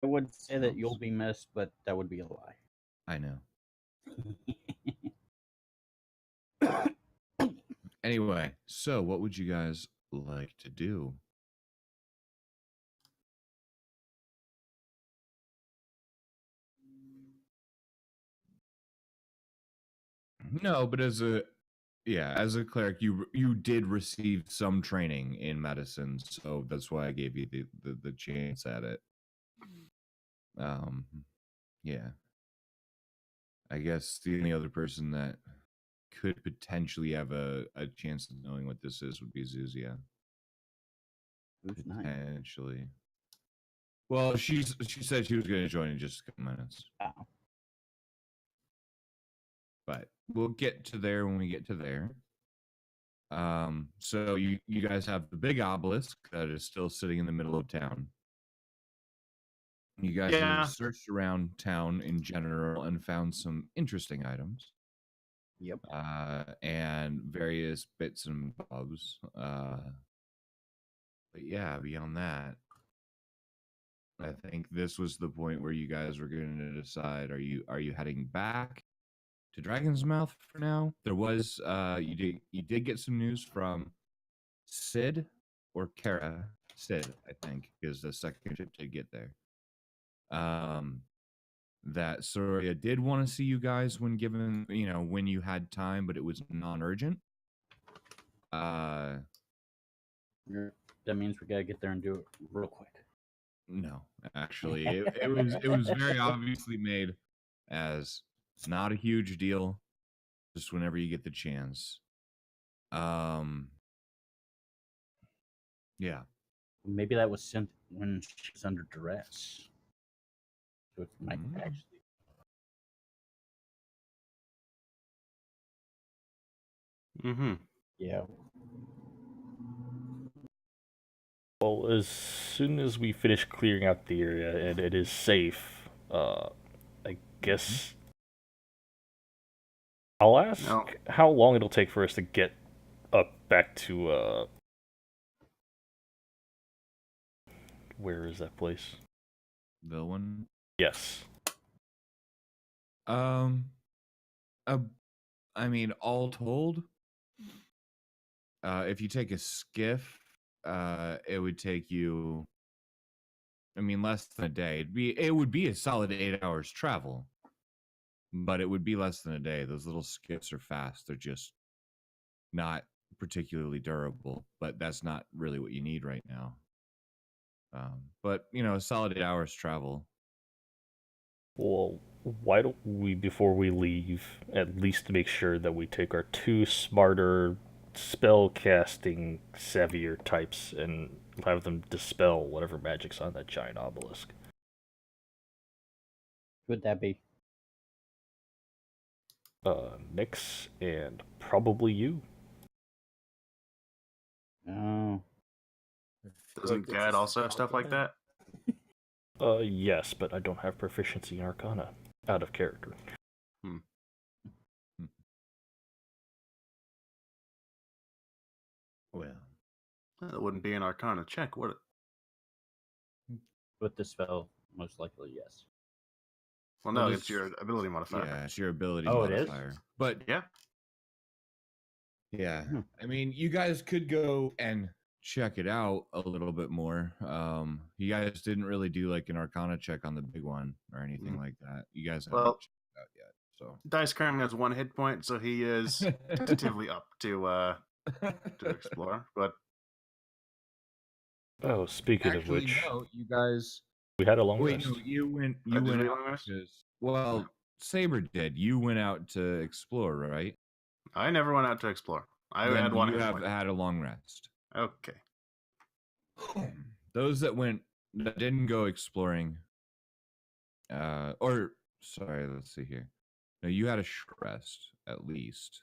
I would say that you'll be missed, but that would be a lie. I know. Anyway, so what would you guys like to do? No, but as a cleric, you did receive some training in medicine, so that's why I gave you the chance at it. Yeah. I guess the only other person that could potentially have a chance of knowing what this is would be Zuzia. Who's nice? Potentially. Well, she said she was going to join in just a couple minutes. Oh. But we'll get to there when we get to there. So you guys have the big obelisk that is still sitting in the middle of town. You guys have searched around town in general and found some interesting items. Yep. And various bits and bobs. But yeah, beyond that, I think this was the point where you guys were going to decide: are you heading back to Dragon's Mouth for now? There was you did get some news from Sid or Kara. Sid, I think, because the second ship did get there. That Soria did want to see you guys when given, when you had time, but it was non-urgent. That means we gotta get there and do it real quick. No, actually, it was very obviously made as not a huge deal, just whenever you get the chance. Yeah. Maybe that was sent when she was under duress. So it might actually. Yeah. Well, as soon as we finish clearing out the area and it is safe, I guess I'll ask how long it'll take for us to get up back to where is that place? The one? Yes. I mean, all told, if you take a skiff, it would take you, less than a day. It would be a solid 8 hours travel, but it would be less than a day. Those little skiffs are fast. They're just not particularly durable, but that's not really what you need right now. But a solid 8 hours travel. Well, why don't we, before we leave, at least make sure that we take our 2 smarter spell-casting savvier types and have them dispel whatever magic's on that giant obelisk. Who'd that be? Nix and probably you. Oh. Doesn't Gad also have stuff like that? Yes, but I don't have proficiency in Arcana. Out of character. Well, that wouldn't be an Arcana check, would it? With the spell, most likely, yes. Well, no, it's your ability modifier. Yeah, it's your ability modifier. It is? But yeah. Yeah. You guys could go and check it out a little bit more. You guys didn't really do like an Arcana check on the big one or anything like that. You guys haven't checked it out yet. So Dice currently has 1 hit point, so he is tentatively up to explore. But speaking of which, no, you guys, we had a long rest. No, you went out. Well, Saber did. You went out to explore, right? I never went out to explore. I had 1 hit point. Had a long rest. Okay. Those that didn't go exploring, let's see here. No, you had a short rest at least.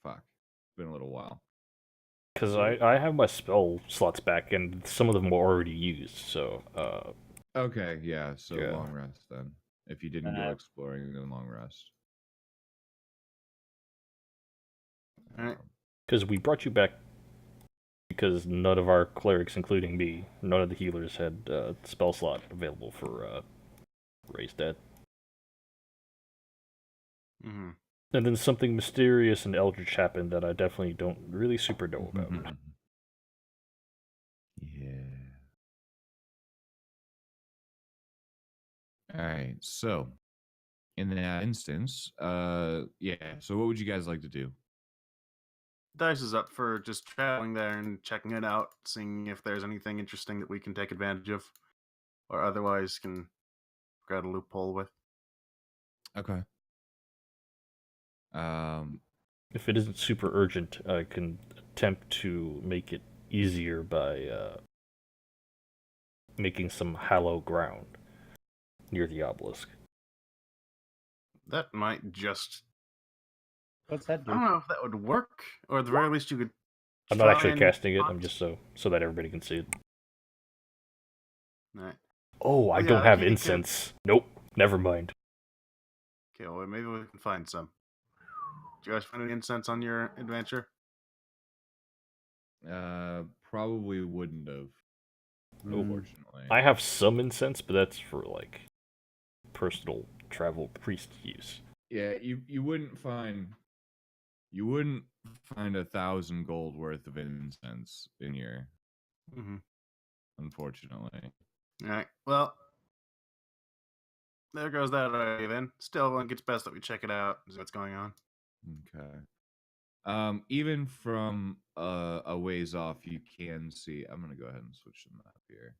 Fuck, it's been a little while. Because I have my spell slots back, and some of them were already used. So. Okay, yeah. So long rest then. If you didn't go exploring, then long rest. All right. Because we brought you back because none of our clerics, including me, none of the healers had spell slot available for Raise Dead. Mm-hmm. And then something mysterious and eldritch happened that I definitely don't really super know about. Yeah. All right. So, in that instance, yeah. So, what would you guys like to do? Dice is up for just traveling there and checking it out, seeing if there's anything interesting that we can take advantage of, or otherwise can grab a loophole with. Okay. If it isn't super urgent, I can attempt to make it easier by making some hallow ground near the obelisk. That might just... What's that I do? don't know if that would work, or at the very least you could... I'm not try actually and casting it. not- I'm just so that everybody can see it. Right. Oh, I Well, yeah, don't have you could- incense. Nope. Never mind. Okay, well, maybe we can find some. Did you guys find any incense on your adventure? Probably wouldn't have. Unfortunately, I have some incense, but that's for like personal travel priest use. Yeah, you wouldn't find 1,000 gold worth of incense in here. Mm-hmm. Unfortunately. All right. Well, there goes that idea then. Still, I think it's best that we check it out and see what's going on. Okay. Even from a ways off, you can see. I'm gonna go ahead and switch the map here.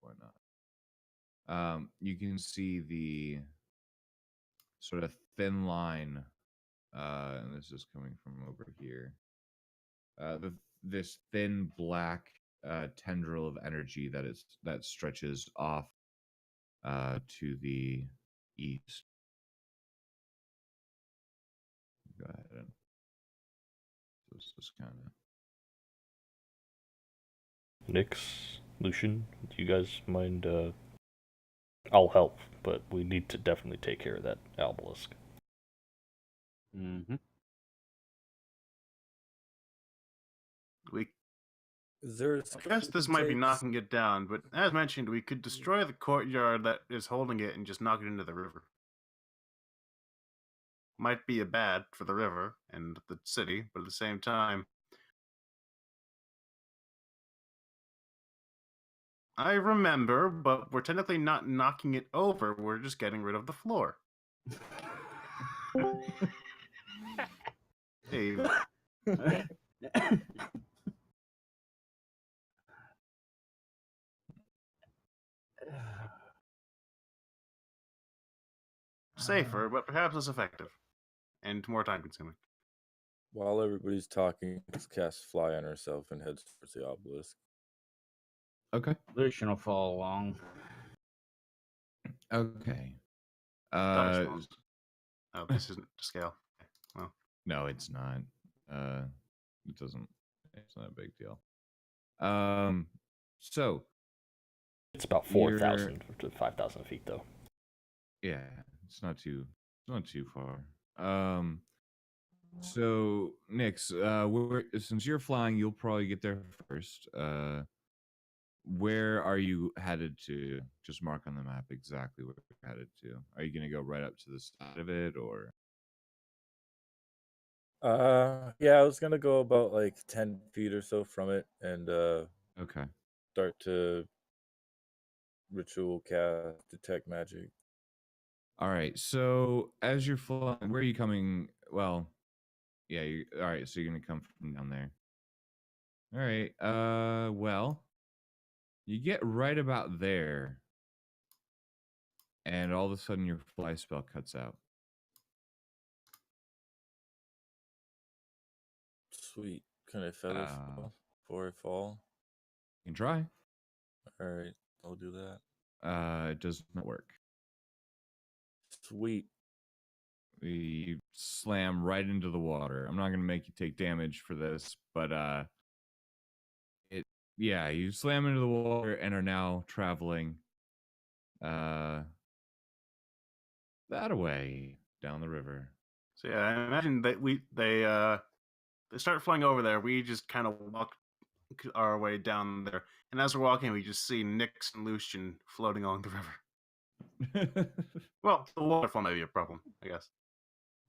Why not? You can see the sort of thin line, and this is coming from over here. This thin black tendril of energy that stretches off to the east. Go ahead and this is kind of. Nyx, Lucian, do you guys mind? I'll help, but we need to definitely take care of that obelisk. Mm-hmm. Is there a I guess this might be knocking it down, but as mentioned, we could destroy the courtyard that is holding it and just knock it into the river. Might be a bad for the river and the city, but at the same time, I remember, but we're technically not knocking it over, we're just getting rid of the floor. Hey, safer, but perhaps less effective. And more time consuming. While everybody's talking, just cast Fly on herself and heads towards the obelisk. Okay. Lucian will follow along. Okay. Oh, this isn't to scale. Okay, well, No, it's not. It doesn't. It's not a big deal. So It's about 4,000 to 5,000 feet, though. yeah, it's not too far. So Nyx, since you're flying, you'll probably get there first. Where are you headed to? Just mark on the map exactly where you're headed to. Are you gonna go right up to the side of it, or? Yeah, I was gonna go about like 10 feet or so from it and Okay. start to ritual cast detect magic. All right. So as you're flying, where are you coming? Well, yeah. All right. So you're gonna come from down there. All right. Well, you get right about there, and all of a sudden your fly spell cuts out. Sweet. Can I feather fall before I fall? You can try. All right, I'll do that. It does not work. Sweet. You slam right into the water. I'm not gonna make you take damage for this, but you slam into the water and are now traveling that away down the river. so yeah, I imagine that they start flying over there. We just kind of walk our way down there. And as we're walking, we just see Nyx and Lucian floating along the river. Well, the waterfall may be a problem, I guess.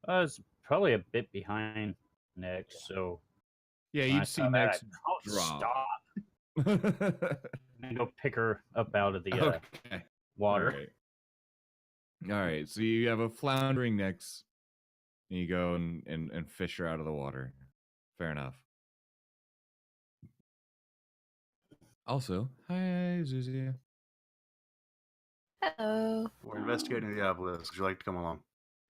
I was probably a bit behind next, so Yeah, when I you'd see saw that, next drop. stop and go pick her up out of the Okay. water. All right. So you have a floundering Nyx, and you go and fish her out of the water. Fair enough. Also, hi, Zuzia. Hello. We're investigating the obelisk. Would you like to come along?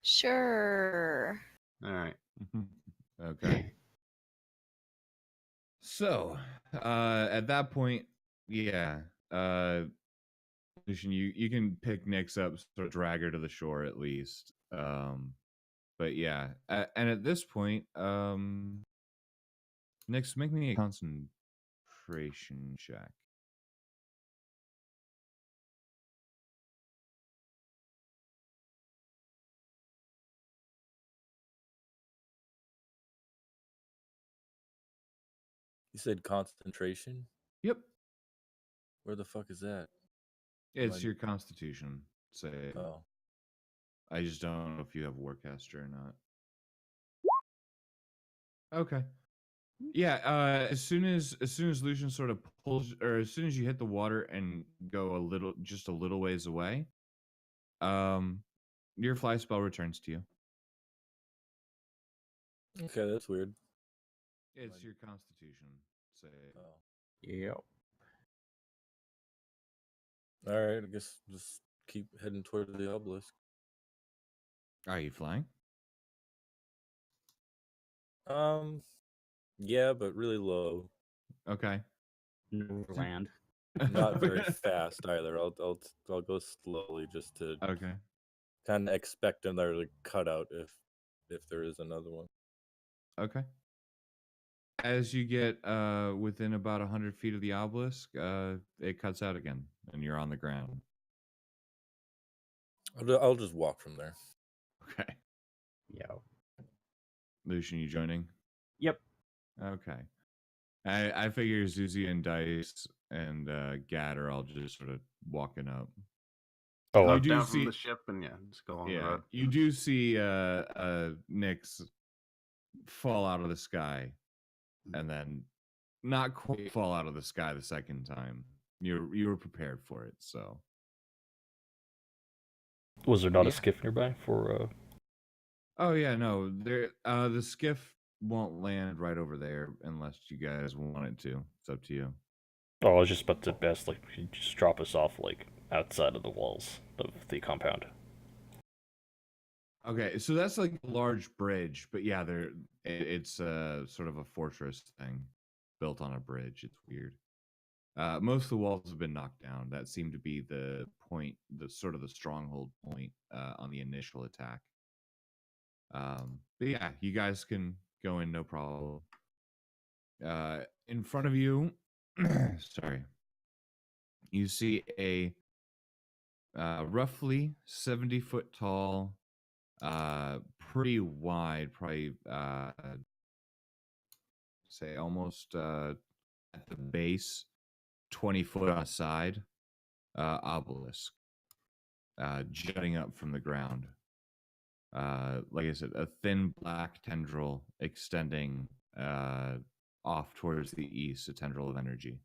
Sure. All right. Okay. So, at that point, yeah, Lucian, you can pick Nyx up, sort of drag her to the shore at least. But yeah, and at this point, Nyx, make me a concentration check. You said concentration? Yep, Where the fuck is that? it's your constitution. Say, Oh. I just don't know if you have Warcaster or not. Okay. Yeah, as soon as Lucian sort of pulls, or as soon as you hit the water and go just a little ways away, your fly spell returns to you. Okay, that's weird. It's your constitution. Say, Oh. Yep. Alright, I guess just keep heading toward the obelisk. are you flying? Yeah, but really low. Okay. Neverland. Not very fast either. I'll go slowly just to Okay. kind of expect another cutout if there is another one. Okay. As you get within about 100 feet of the obelisk, it cuts out again, and you're on the ground. I'll just walk from there. Okay. Yeah. Lucian, you joining? Yep. Okay. I figure Zuzi and Dice and Gad are all just sort of walking up. Oh, You Hop do down see- from the ship and just go along the Yeah, road. you do see Nyx fall out of the sky, and then not quite fall out of the sky the second time. You were prepared for it, so. was there not Yeah. a skiff nearby for? Oh yeah, no, the skiff won't land right over there unless you guys want it to. It's up to you. Oh, I was just about to ask, like, you just drop us off like outside of the walls of the compound. Okay, so that's like a large bridge, but yeah, it's sort of a fortress thing built on a bridge. It's weird. Most of the walls have been knocked down. That seemed to be the point, the sort of the stronghold point on the initial attack. But yeah, you guys can go in, no problem. In front of you, sorry, you see a roughly 70-foot tall, pretty wide, probably say almost at the base, 20 foot on a side, obelisk jutting up from the ground. Like I said, a thin black tendril extending off towards the east, a tendril of energy.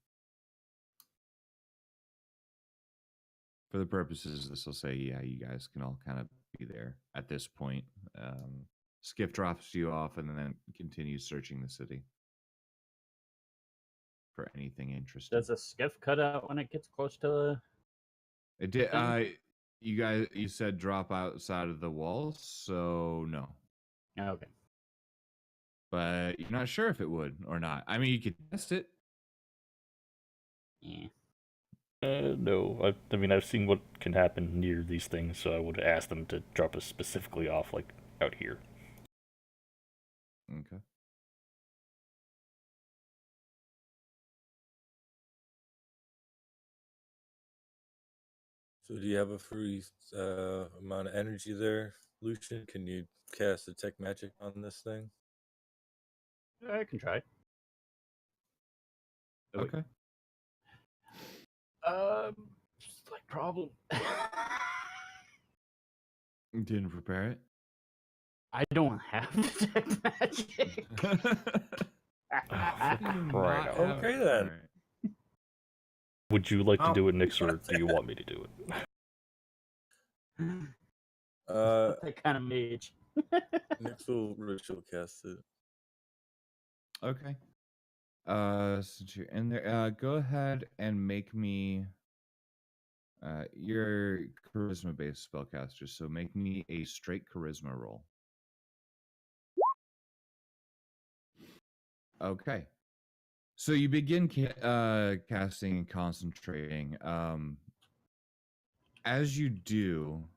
For the purposes, this will say, yeah, you guys can all kind of be there at this point. Skiff drops you off and then continues searching the city for anything interesting. Does a skiff cut out when it gets close to the... It did. You said drop outside of the walls, so no. Okay. But you're not sure if it would or not. I mean, you could test it. Yeah. No, I mean, I've seen what can happen near these things, so I would ask them to drop us specifically off, like, out here. Okay. So do you have a free amount of energy there, Lucian? Can you cast detect magic on this thing? I can try. Oh, wait. Okay. Slight problem. Didn't prepare it. I don't have detect magic. For Do you crying not out have- Okay, then. Alright. Would you like to Oh. do it, Nix, or do you want me to do it? That kind of mage. Nix will ritual cast it. Okay. Since you're in there, go ahead and make me your charisma-based spellcaster. So make me a straight charisma roll. Okay. So you begin casting and concentrating. As you do,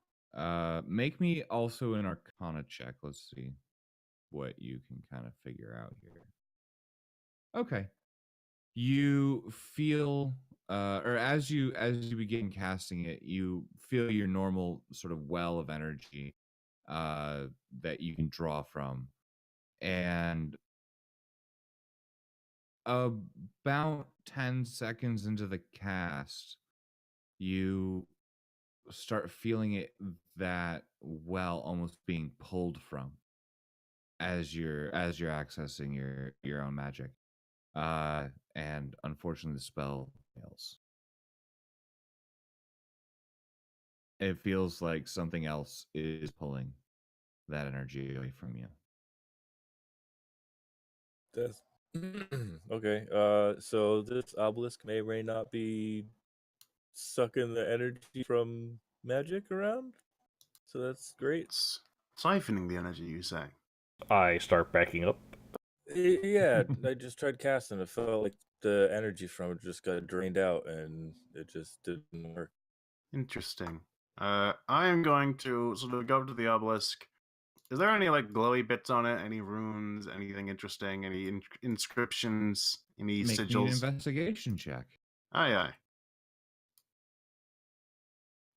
make me also an Arcana check. Let's see what you can kind of figure out here. Okay. You feel, or as you begin casting it, you feel your normal sort of well of energy that you can draw from, and about 10 seconds into the cast, you start feeling it, that well almost being pulled from as you're accessing your own magic. And unfortunately the spell fails. It feels like something else is pulling that energy away from you. That's okay. So this obelisk may or may not be sucking the energy from magic around. So that's great. It's siphoning the energy, you say? I start backing up. Yeah, I just tried casting. It felt like the energy from it just got drained out, and it just didn't work. Interesting. I am going to sort of go up to the obelisk. Is there any like glowy bits on it? Any runes? Anything interesting? Any inscriptions? Any Make me an sigils? investigation check. Aye,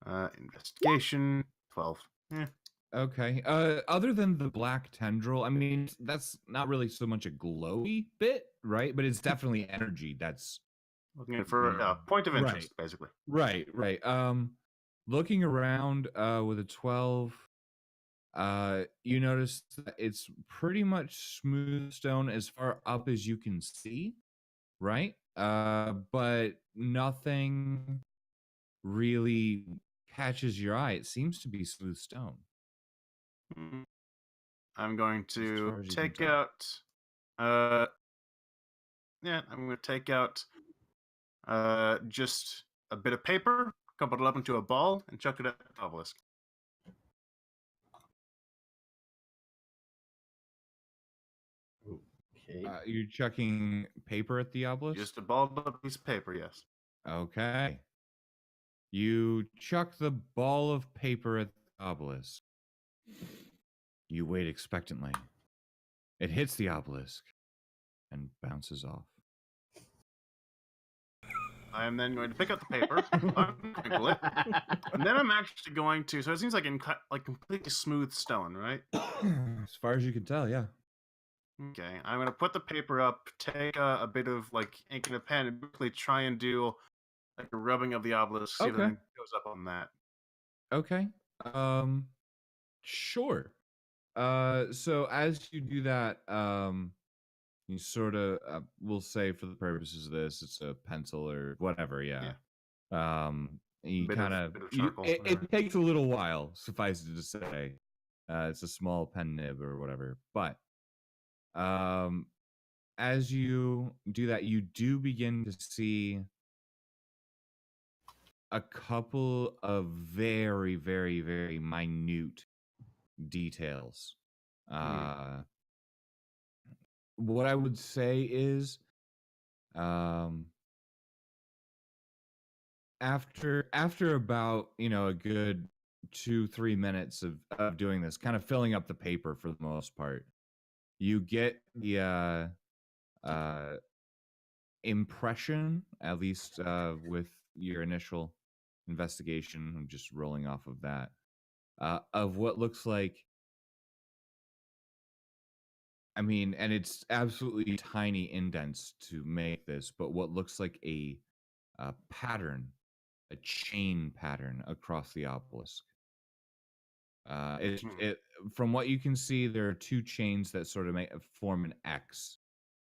aye. Investigation 12. Eh. Okay. Other than the black tendril, I mean, that's not really so much a glowy bit, right? But it's definitely energy. That's Looking for a point of interest, basically. right. Looking around with a 12, you notice that it's pretty much smooth stone as far up as you can see, right? But nothing really catches your eye. It seems to be smooth stone. I'm going As far to as you can take tell. out. I'm going to take out just a bit of paper, crumple it up into a ball, and chuck it at the obelisk. Okay. You're chucking paper at the obelisk? Just a balled up piece of paper, yes. Okay. You chuck the ball of paper at the obelisk. You wait expectantly. It hits the obelisk and bounces off. I am then going to pick up the paper, uncrinkle it, and then I'm actually going to. So it seems like completely smooth stone, right? As far as you can tell, yeah. Okay, I'm going to put the paper up, take a bit of like ink and a pen, and basically try and do like a rubbing of the obelisk, see if Okay. anything goes up on that. Okay. Sure. So as you do that, you sort of, we'll say for the purposes of this, it's a pencil or whatever, yeah. You Bit kind of of, charcoal, whatever. it takes a little while, suffice it to say. It's a small pen nib or whatever, but as you do that, you do begin to see a couple of very, very, very minute details. What I would say is, after about a good 2-3 minutes of doing this, kind of filling up the paper for the most part, you get the impression, at least with your initial investigation, I'm just rolling off of that, of what looks like I mean, and it's absolutely tiny indents to make this, but what looks like a pattern, a chain pattern across the obelisk. It from what you can see, there are two chains that sort of form an X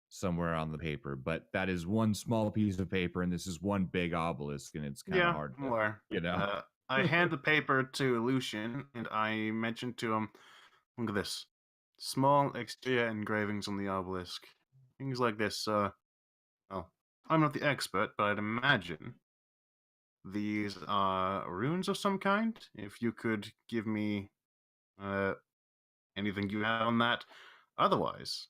somewhere on the paper, but that is one small piece of paper, and this is one big obelisk, and it's kind of hard to, More. I hand the paper to Lucian, and I mention to him, look at this. Small exterior engravings on the obelisk. Things like this, well, I'm not the expert, but I'd imagine these are runes of some kind. If you could give me anything you have on that. Otherwise,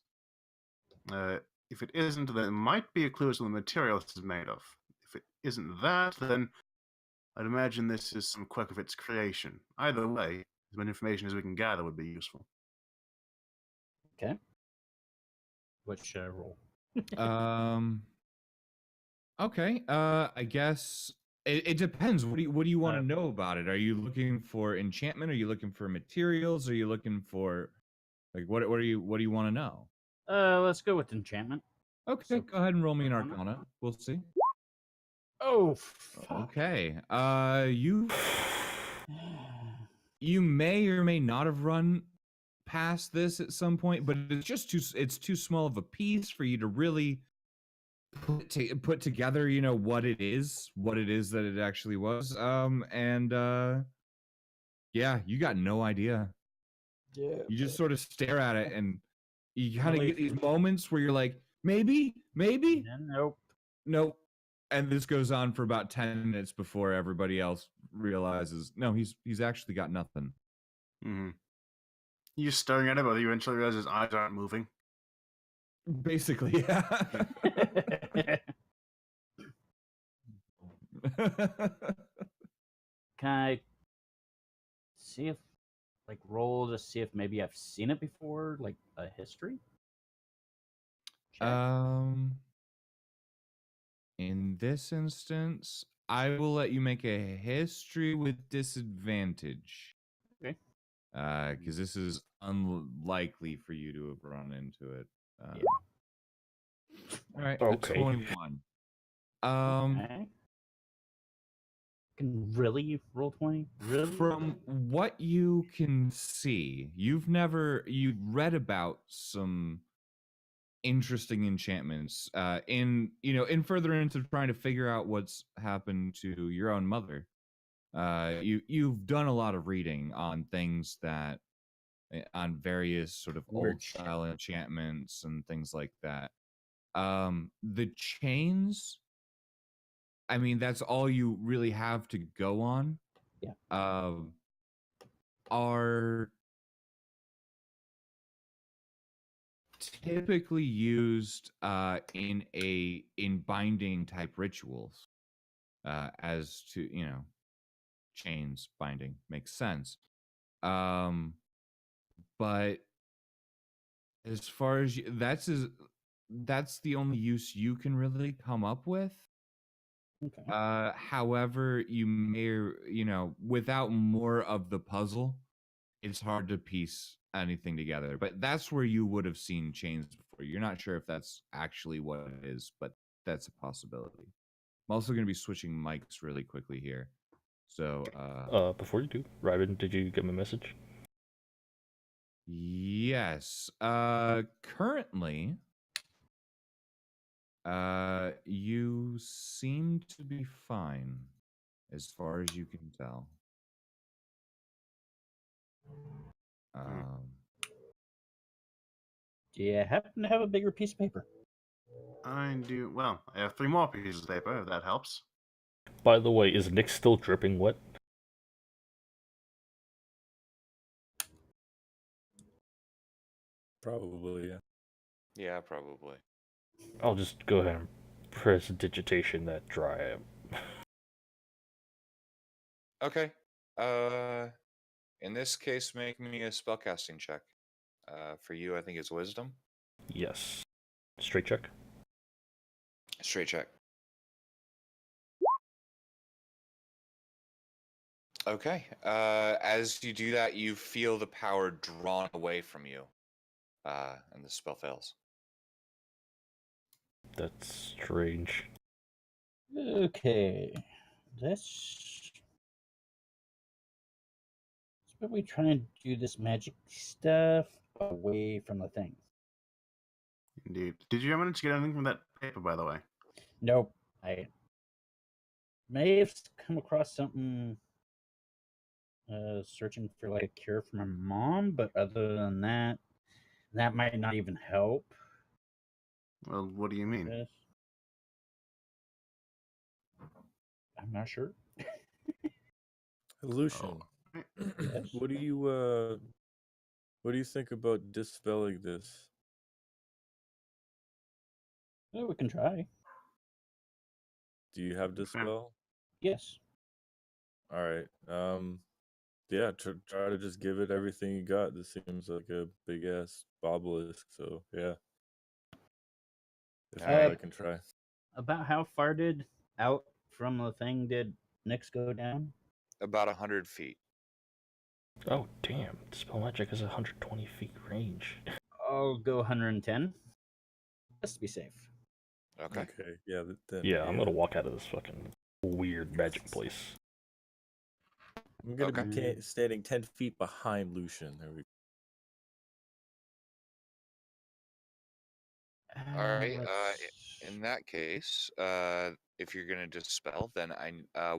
if it isn't, then it might be a clue as to the material this is made of. If it isn't that, then I'd imagine this is some quirk of its creation. Either way, as much information as we can gather would be useful. Okay. What should I roll? Okay. I guess it depends. What do you want to know about it? Are you looking for enchantment? Are you looking for materials? Are you looking for like what do you want to know? Let's go with enchantment. Okay, So- go ahead and roll me an Arcana. We'll see. Oh, fuck. Okay. You may or may not have run past this at some point, but it's just too small of a piece for you to really put together, you know, what it is that it actually was. Yeah, you got no idea. Yeah. You just sort of stare at it, and you kind of Really? get these moments where you're like, maybe, Nope. nope. And this goes on for about 10 minutes before everybody else realizes, no, he's actually got nothing. Mm-hmm. You're staring at him, but you eventually realize his eyes aren't moving. Basically, yeah. Can I see if, like, roll to see if maybe I've seen it before, like a history? Check. In this instance, I will let you make a history with disadvantage. Okay. Because this is unlikely for you to have run into it. All right. Okay. 21. Okay. Can really roll 20? Really? From what you can see, you've read about some interesting enchantments in further into trying to figure out what's happened to your own mother. You've done a lot of reading on things that on various sort of old style enchantments and things like that. The chains, I mean, that's all you really have to go on. Yeah. Are typically used in binding type rituals, as to, you know, chains binding makes sense. But as far as that's the only use you can really come up with. Okay. However, you may, without more of the puzzle, it's hard to piece anything together. But that's where you would have seen chains before. You're not sure if that's actually what it is, but that's a possibility. I'm also going to be switching mics really quickly here. So, before you do, Ryben, did you get my message? yes. Currently, you seem to be fine, as far as you can tell. Do you happen to have a bigger piece of paper? I do. Well, I have 3 more pieces of paper, if that helps. By the way, is Nick still dripping wet? Probably, yeah. Yeah, probably. I'll just go ahead and press digitation that dry. Okay. In this case, make me a spellcasting check. For you, I think it's wisdom. Yes. Straight check. Straight check. Okay. As you do that, you feel the power drawn away from you. and the spell fails. That's strange. Okay. Let's probably try and do this magic stuff away from the thing. Indeed. Did you manage to get anything from that paper, by the way? Nope. I may have come across something searching for like a cure for my mom, but other than that, that might not even help. Well, what do you mean? Yes. I'm not sure. Lucian, right. Yes. what do you think about dispelling this? Well, we can try. Do you have dispel? Yes. All right. Yeah. Try to just give it everything you got. This seems like a big ass obelisk. So yeah. If not, I can try. About how far did out from the thing did Nyx go down? About 100 feet. Oh, damn. Dispel magic has 120 feet range. I'll go 110. Just to be safe. Okay. Okay. Yeah. Then, Yeah, I'm gonna walk out of this fucking weird magic place. I'm gonna Okay. be standing 10 feet behind Lucian. There we go. All right. let's- In that case, if you're gonna dispel, then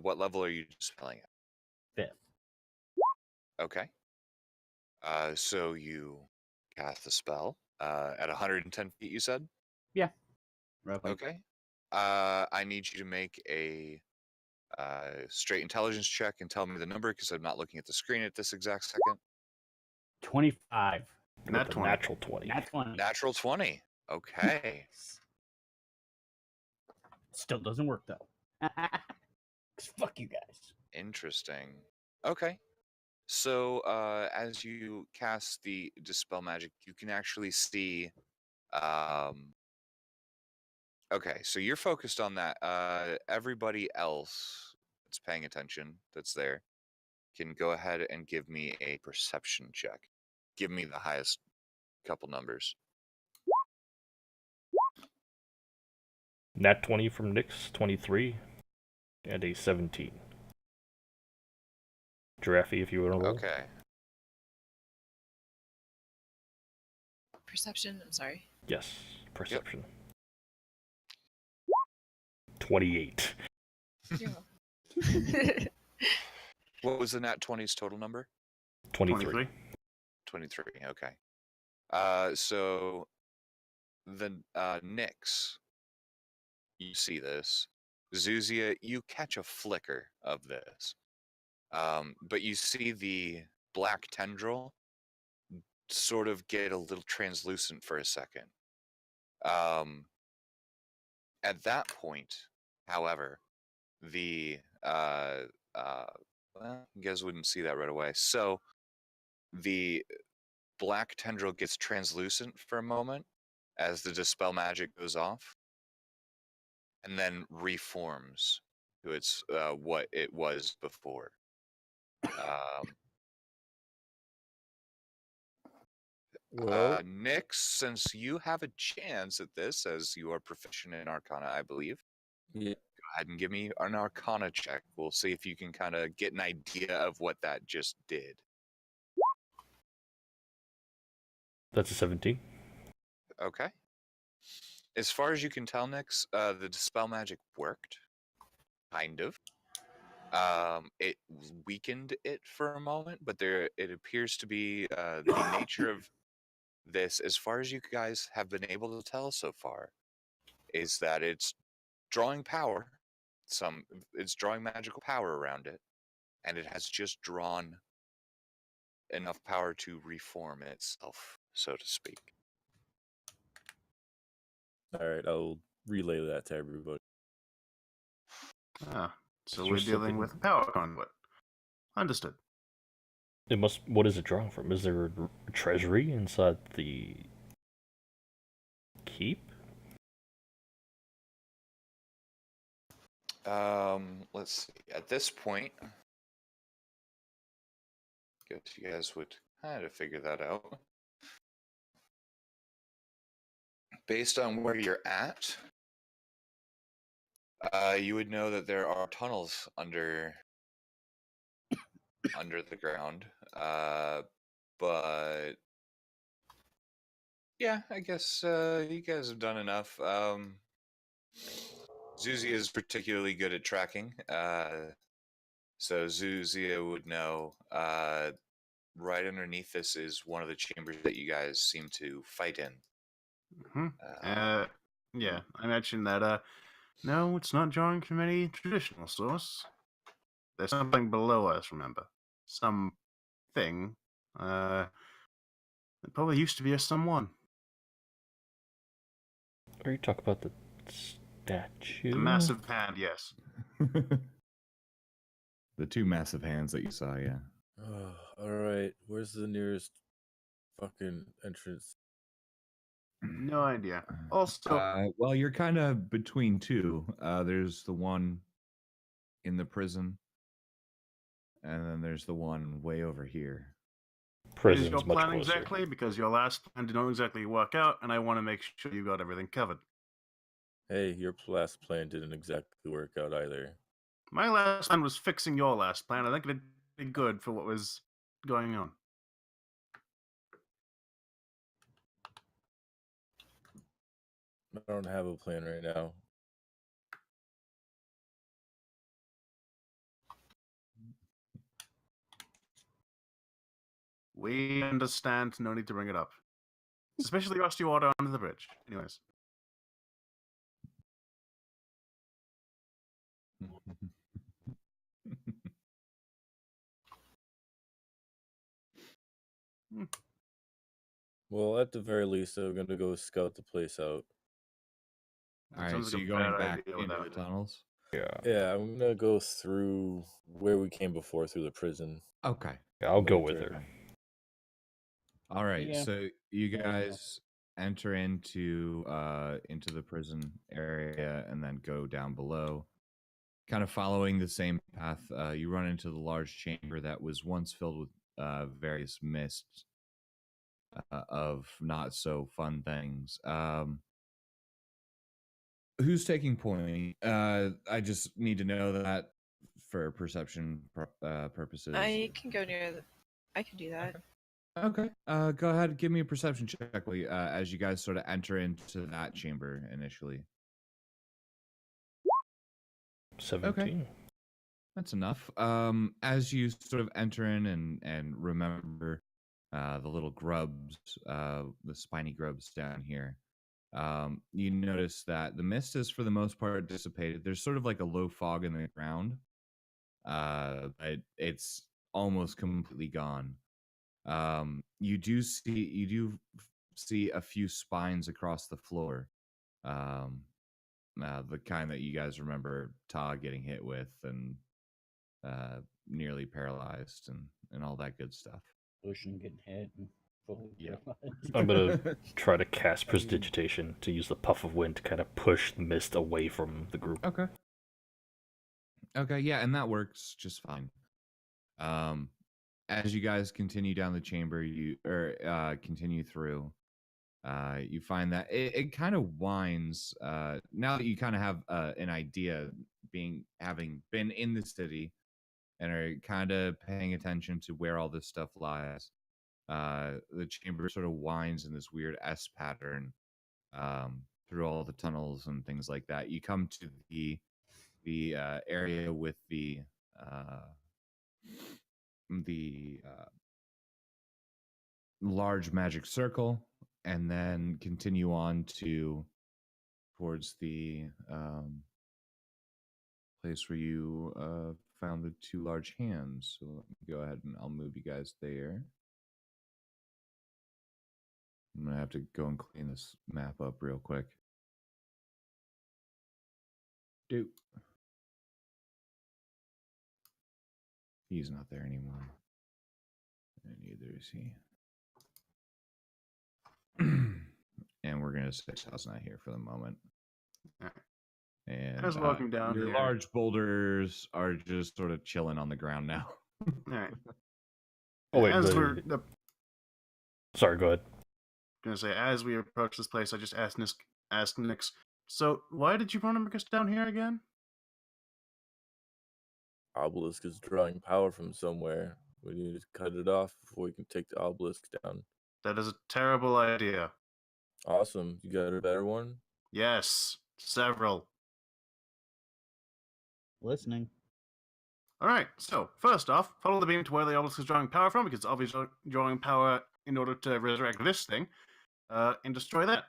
what level are you dispelling at? 5th. Okay. So you cast the spell at 110 feet. You said. Yeah. Roughly. Okay. I need you to make a straight intelligence check and tell me the number because I'm not looking at the screen at this exact second. 25. With Nat a 20. natural 20. Nat 20. Natural 20. Okay. Still doesn't work though. 'Cause fuck you guys. Interesting. Okay. So as you cast the dispel magic, you can actually see. Okay, so you're focused on that. Everybody else that's paying attention, that's there, can go ahead and give me a perception check. Give me the highest couple numbers. Nat 20 from Nyx, 23, and a 17. Giraffe, if you want to roll. Okay. Perception, I'm sorry. Yes, perception. 28. What was the nat 20's total number? 23. 23. Okay. So the Nyx, you see this. Zuzia, you catch a flicker of this. But you see the black tendril sort of get a little translucent for a second. At that point, however, the well, you guys wouldn't see that right away. So the black tendril gets translucent for a moment as the dispel magic goes off, and then reforms to its what it was before. Well, Nyx, since you have a chance at this, as you are proficient in Arcana, I believe, yeah. go ahead and give me an Arcana check. We'll see if you can kind of get an idea of what that just did. That's a 17. Okay. As far as you can tell, Nyx, the dispel magic worked, kind of. It weakened it for a moment, but it appears to be the nature of this, as far as you guys have been able to tell so far, is that it's drawing power. It's drawing magical power around it, and it has just drawn enough power to reform itself, so to speak. All right, I'll relay that to everybody. Ah, so Is we're there dealing something- with a power conduit. Understood. It must. What is it drawing from? Is there a treasury inside the keep? Let's see. At this point, I guess you guys would kind of figure that out. based on where you're at, you would know that there are tunnels under the ground. But yeah, I guess you guys have done enough. Zuzi is particularly good at tracking, so Zuzia would know. Right underneath this is one of the chambers that you guys seem to fight in. Yeah, I mentioned that. No, it's not drawing from any traditional source. There's something below us. Remember, something. It probably used to be a someone. Are you talking about the statue? A massive hand, yes. The two massive hands that you saw, yeah. All right, where's the nearest fucking entrance? No idea. Also, well, you're kind of between two. There's the one in the prison, and then there's the one way over here. Prison's is your much plan closer. exactly? Because your last plan did not exactly work out, and I want to make sure you got everything covered. Hey, your last plan didn't exactly work out either. My last plan was fixing your last plan. I think it did good for what was going on. I don't have a plan right now. We understand. No need to bring it up. Especially rusty water under the bridge. Anyways. Well, at the very least, I'm gonna go scout the place out. All right, Sounds so like a you're going bad back idea into without the it. tunnels? Yeah. Yeah, I'm gonna go through where we came before, through the prison. Okay. Yeah, I'll go Right with there. her. All right, Yeah. so you Yeah, yeah. guys enter into the prison area and then go down below, kind of following the same path. You run into the large chamber that was once filled with various mists of not so fun things. Who's taking point? I just need to know that for perception purposes. I can go near the. I can do that. Okay. Go ahead. Give me a perception check as you guys sort of enter into that chamber initially. 17. That's enough. As you sort of enter in and remember the little grubs, the spiny grubs down here, you notice that the mist is for the most part dissipated. There's sort of like a low fog in the ground. It's almost completely gone. You do see a few spines across the floor. The kind that you guys remember Ta getting hit with and nearly paralyzed and all that good stuff. Ocean getting hit and fully Yeah. paralyzed. I'm gonna try to cast prestidigitation to use the puff of wind to kind of push the mist away from the group. Okay. Okay, yeah, and that works just fine. As you guys continue down the chamber, continue through, you find that it kind of winds. Now that you kind of have an idea, having been in the city, and are kind of paying attention to where all this stuff lies, the chamber sort of winds in this weird S pattern through all the tunnels and things like that. You come to the area with the large magic circle, and then continue on towards the place where you found the two large hands. So let me go ahead and I'll move you guys there. I'm gonna have to go and clean this map up real quick. He's not there anymore. And neither is he. And we're gonna say Sal's not here for the moment. Alright. And I was walking down your here. large boulders are just sort of chilling on the ground now. All right. Oh wait, As the- we're Sorry, go ahead. gonna say, as we approach this place, I just asked Nix, so why did you want to make us down here again? Obelisk is drawing power from somewhere. We need to cut it off before we can take the obelisk down. That is a terrible idea. Awesome. You got a better one? Yes, several. Listening. All right, so first off, follow the beam to where the obelisk is drawing power from, because it's obviously drawing power in order to resurrect this thing, and destroy that.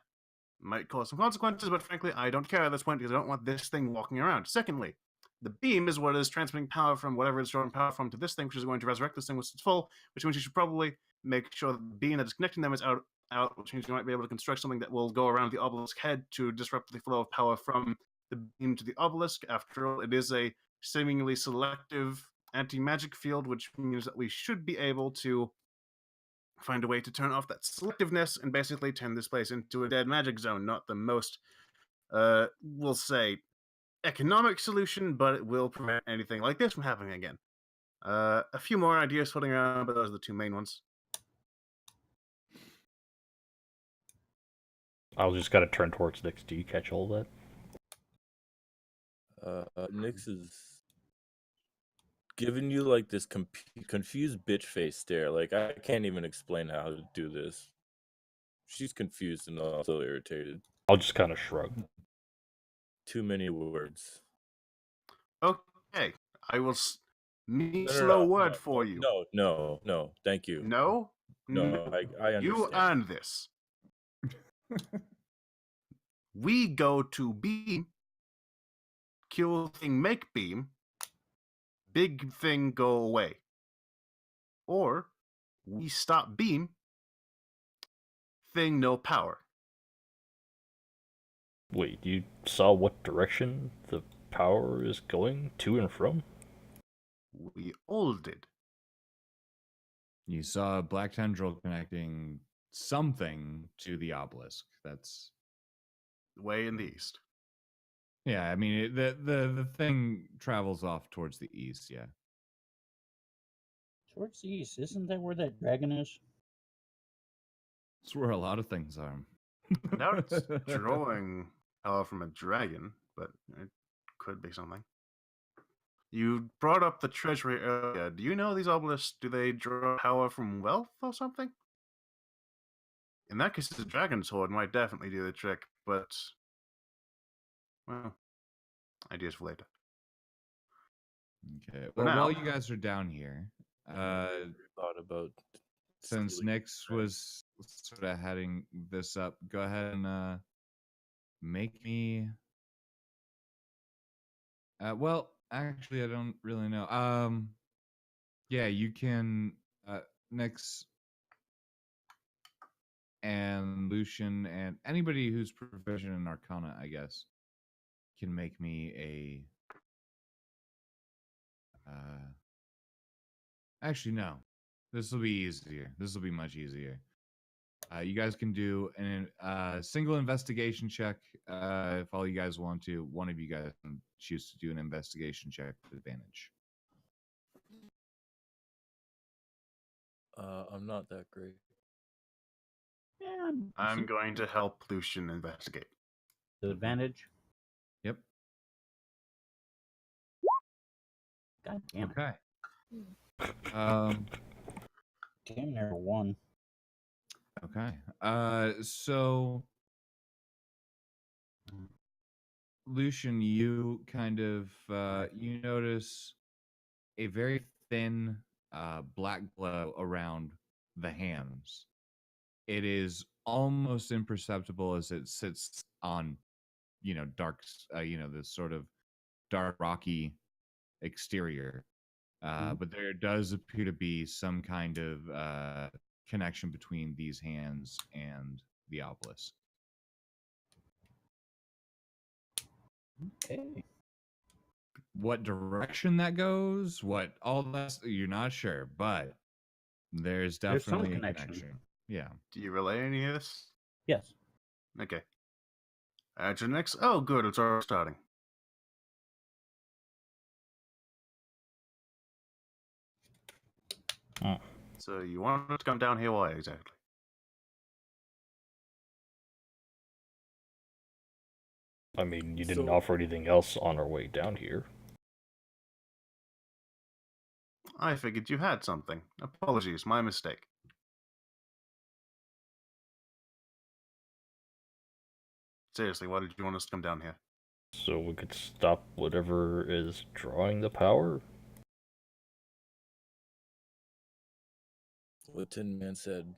Might cause some consequences, but frankly, I don't care at this point because I don't want this thing walking around. Secondly, the beam is what is transmitting power from whatever it's drawing power from to this thing, which is going to resurrect this thing once it's full, which means you should probably make sure that the beam that is connecting them is out, which means you might be able to construct something that will go around the obelisk head to disrupt the flow of power from the beam to the obelisk. After all, it is a seemingly selective anti-magic field, which means that we should be able to find a way to turn off that selectiveness and basically turn this place into a dead magic zone. Not the most, we'll say, economic solution, but it will prevent anything like this from happening again. A few more ideas floating around, but those are the two main ones. I'll just gotta turn towards Nix. Do you catch all that? Nix is giving you like this confused bitch face stare. Like, I can't even explain how to do this. She's confused and also irritated. I'll just kind of shrug. Too many words. Okay, I will me No, slow word for you. No. Thank you. No? No, I understand. You earned this. We go to beam, kill thing, make beam, big thing go away. Or we stop beam, thing no power. Wait, you saw what direction the power is going to and from? We all did. You saw a black tendril connecting something to the obelisk. That's Way in the east. yeah. I mean, the thing travels off towards the east. Yeah. Towards the east. Isn't that where that dragon is? It's where a lot of things are. Now it's drawing power from a dragon, but it could be something. You brought up the treasury earlier. Do you know these obelisks, do they draw power from wealth or something? In that case, the dragon's hoard might definitely do the trick, but... well, ideas for later. Okay. For Well, now- while you guys are down here, Thought about since stealing Nyx the was sort of heading this up, go ahead and make me. Well, actually, I don't really know. Yeah, you can. Nyx and Lucian and anybody who's proficient in Arcana, I guess, can make me a. Actually, no. This will be easier. This will be much easier. You guys can do a single investigation check if all you guys want to. One of you guys can choose to do an investigation check with advantage. I'm not that great. Yeah, I'm going to help Lucian investigate. the advantage. Yep. God damn it. Okay. Damn near one. Okay. So Lucian, you kind of you notice a very thin black glow around the hands. It is almost imperceptible as it sits on, dark, this sort of dark rocky exterior. But there does appear to be some kind of connection between these hands and the obelisk. Okay. What direction that goes, what all that, you're not sure, but there's There's some definitely a connection. connection. Yeah. Do you relay any of this? Yes. Okay. Add your next. Oh, good. It's already starting. Hmm. So you want us to come down here? Why exactly? I mean, you didn't So- offer anything else on our way down here. I figured you had something. Apologies, my mistake. Seriously, why did you want us to come down here? So we could stop whatever is drawing the power? What Tin Man said.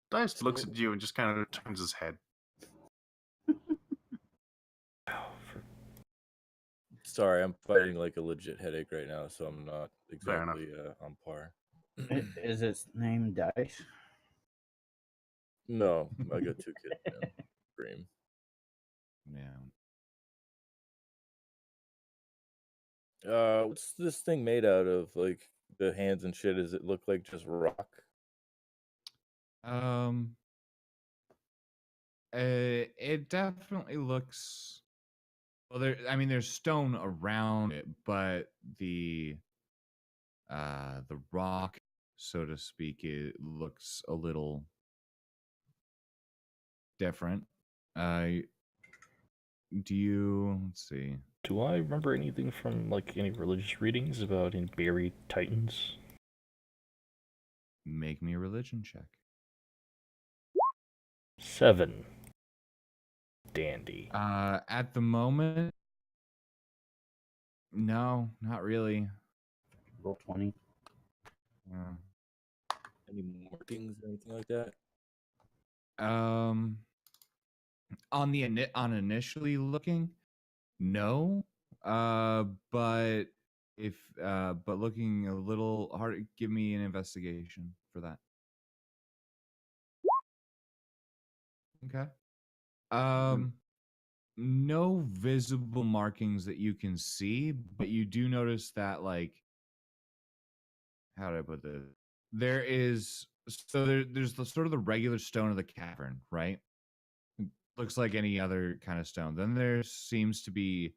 Dice looks at you and just kind of turns his head. Sorry, I'm fighting like a legit headache right now, so I'm not Fair enough. exactly on par. Is its name Dice? No, I got 2 kids, man. Dream. Yeah. What's this thing made out of? Like the hands and shit? Does it look like just rock? It definitely looks. Well, there's stone around it, but the rock, so to speak, it looks a little different. Do you? Let's see. Do I remember anything from, like, any religious readings about any buried titans? Make me a religion check. 7. Dandy. At the moment, no, not really. Roll 20. Any markings or anything like that? On initially looking, no. But but looking a little hard. Give me an investigation for that. Okay. No visible markings that you can see, but you do notice that, like, how do I put this? There's the sort of the regular stone of the cavern, right? Looks like any other kind of stone. Then there seems to be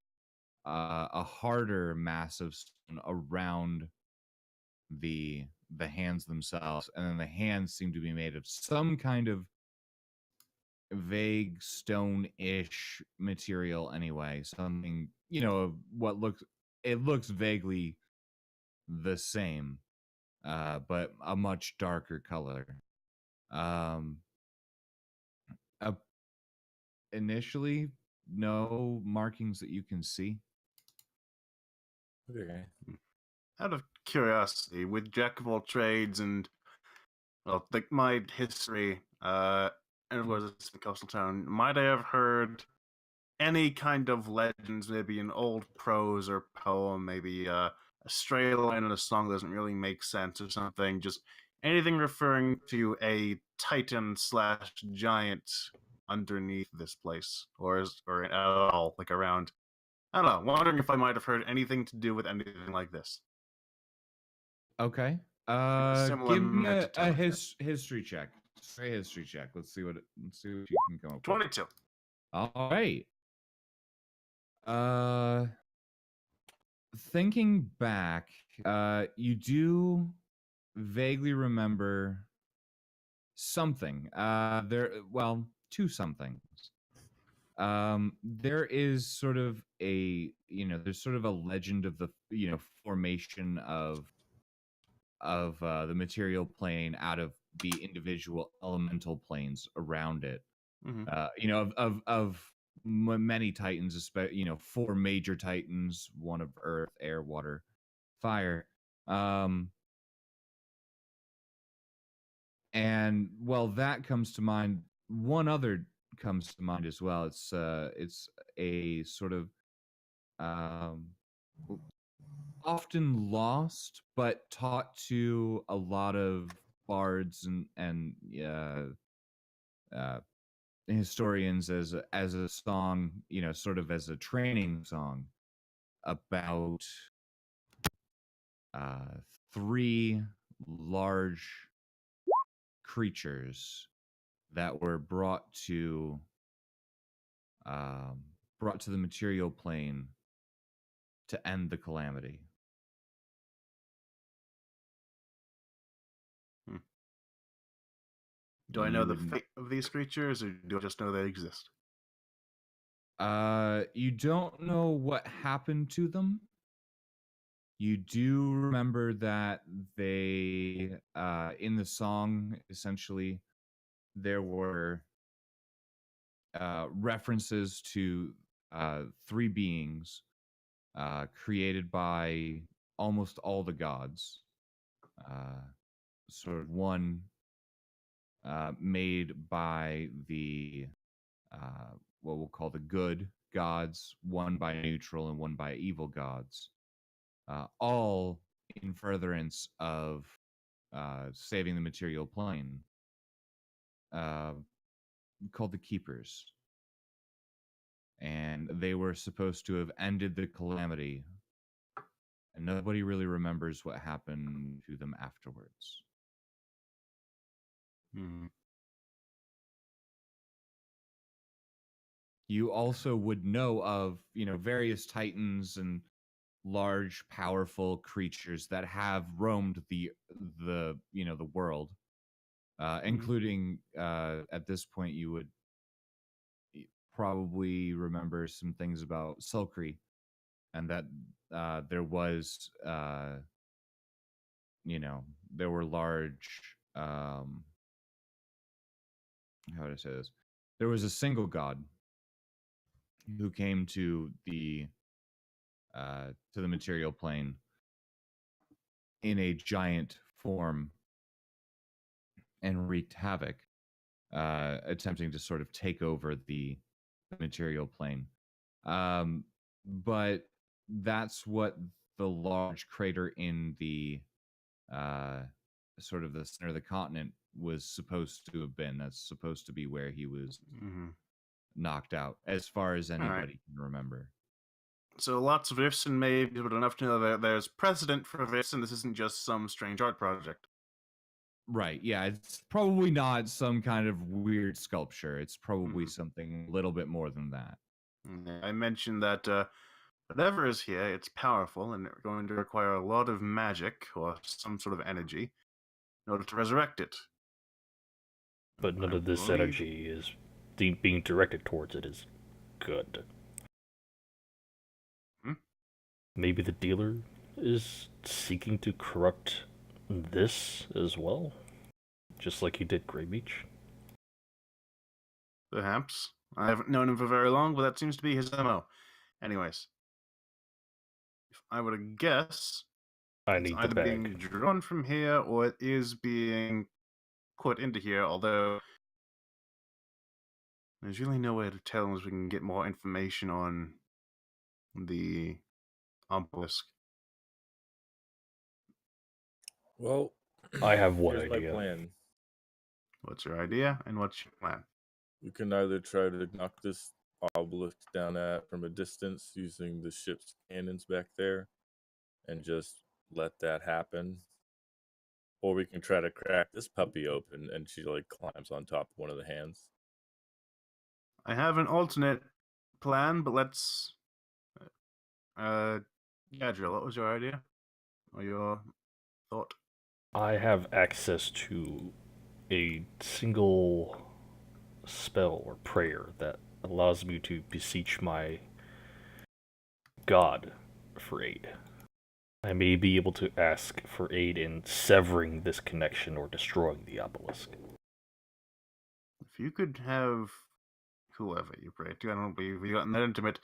a harder mass of stone around the hands themselves, and then the hands seem to be made of some kind of vague stone-ish material anyway. Something, of what looks vaguely the same, but a much darker color. Uh, Initially, no markings that you can see. Okay. Out of curiosity, with Jack of all trades and, well, like my history, and of course it's in Coastal Town, might I have heard any kind of legends, maybe an old prose or poem, maybe a stray line in a song that doesn't really make sense or something, just anything referring to a titan slash giant underneath this place, or at all, like around. I don't know. Wondering if I might have heard anything to do with anything like this. Okay. Similar Give me meta to a like that. history check. Straight history check. Let's see what you can come up with. 22. All right. Thinking back, you do vaguely remember something. Two somethings. There is sort of there's sort of a legend of the formation of the material plane out of the individual elemental planes around it. Of many titans, especially 4 major titans, one of earth, air, water, fire. And well, that comes to mind. One other comes to mind as well. It's a sort of often lost but taught to a lot of bards and historians as a song, sort of as a training song about 3 large creatures that were brought to the material plane to end the calamity. Do I know the fate of these creatures, or do I just know they exist? You don't know what happened to them. You do remember that they, in the song, essentially, there were references to three beings created by almost all the gods. Sort of one made by the what we'll call the good gods, one by neutral and one by evil gods, all in furtherance of saving the material plane, called the Keepers. And they were supposed to have ended the calamity, and nobody really remembers what happened to them afterwards. Hmm. You also would know of, various titans and large, powerful creatures that have roamed the world, including at this point you would probably remember some things about Sulcry, and that there was there were large how would I say this? There was a single god who came to the material plane in a giant form and wreaked havoc, attempting to sort of take over the material plane. But that's what the large crater in the sort of the center of the continent was supposed to have been. That's supposed to be where he was knocked out, as far as anybody can remember. So lots of ifs and maybes, but enough to know that there's precedent for this, and this isn't just some strange art project. Right, yeah, it's probably not some kind of weird sculpture. It's probably something a little bit more than that. I mentioned that whatever is here, it's powerful, and it's going to require a lot of magic or some sort of energy in order to resurrect it. But none I of this believe- energy is being directed towards it is good. Maybe the dealer is seeking to corrupt this as well, just like he did Grey Beach. Perhaps. I haven't known him for very long, but that seems to be his MO. Anyways, if I were to guess, I it's need the either being bag. drawn from here or it is being put into here, although there's really no way to tell unless we can get more information on the obelisk. Well, I have one here's idea. my plan. What's your idea and what's your plan? We can either try to knock this obelisk down from a distance using the ship's cannons back there and just let that happen. Or we can try to crack this puppy open and she climbs on top of one of the hands. I have an alternate plan, but let's. Gadriel, what was your idea? Or your thought? I have access to a single spell or prayer that allows me to beseech my god for aid. I may be able to ask for aid in severing this connection or destroying the obelisk. If you could have whoever you pray to, I don't believe we've gotten that intimate,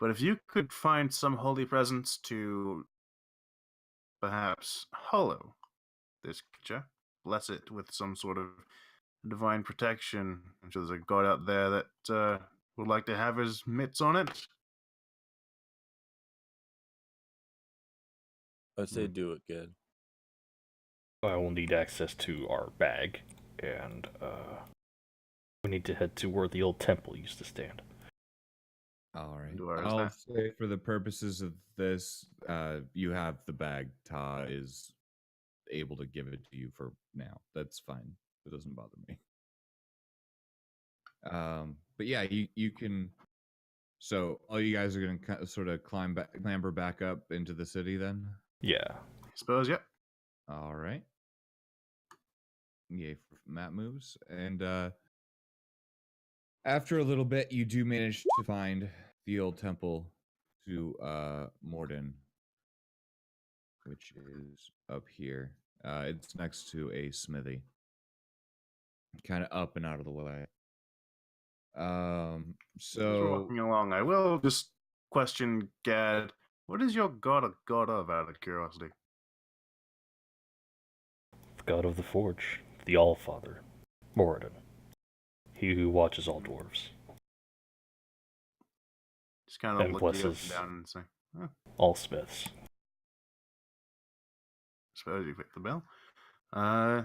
but if you could find some holy presence to perhaps hollow this creature, bless it with some sort of divine protection. I'm sure there's a god out there that would like to have his mitts on it. I'd say do it, Ged. I will need access to our bag, and we need to head to where the old temple used to stand. All right. Where is I'll that? say for the purposes of this, you have the bag. Ta is able to give it to you for now. That's fine. It doesn't bother me. But yeah, you can. So all you guys are gonna sort of clamber back up into the city then. Yeah. I suppose, yep. All right. Yay for map moves, and After a little bit, you do manage to find the old temple to Morden, which is up here. It's next to a smithy, kind of up and out of the way. As we're So walking along, I will just question Gad. What is your god a god of, out of curiosity? The god of the forge, the Allfather, Moradin, he who watches all dwarves, Just kind of and look you up and blesses down and say, huh, all smiths. suppose you click the bell. Out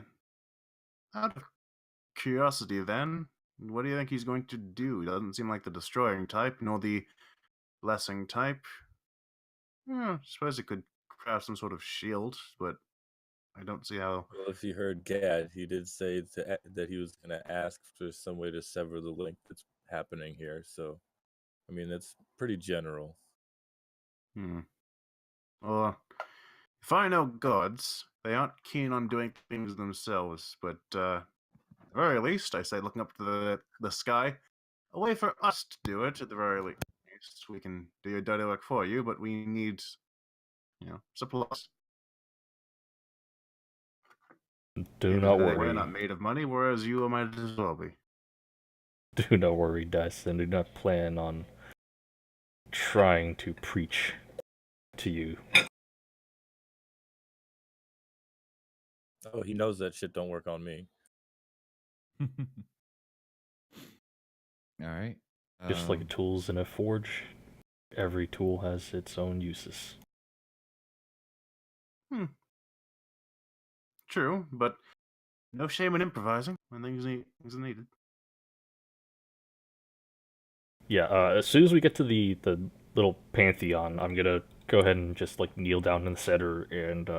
of curiosity, then, what do you think he's going to do? He doesn't seem like the destroying type, nor the blessing type. Suppose he could craft some sort of shield, but I don't see how. Well, if you heard Gad, he did say that he was going to ask for some way to sever the link that's happening here. So, I mean, that's pretty general. Well, if I know gods, they aren't keen on doing things themselves, but at the very least, I say looking up to the sky, a way for us to do it, at the very least. We can do your dirty work for you, but we need, supplies. Do not We're worry. not made of money, whereas you might as well be. Do not worry, Dice, and do not plan on trying to preach to you. Oh, he knows that shit don't work on me. all right. Just like tools in a forge, every tool has its own uses. True, but no shame in improvising when things are needed. Yeah, as soon as we get to the little pantheon, I'm gonna go ahead and just like kneel down in the center and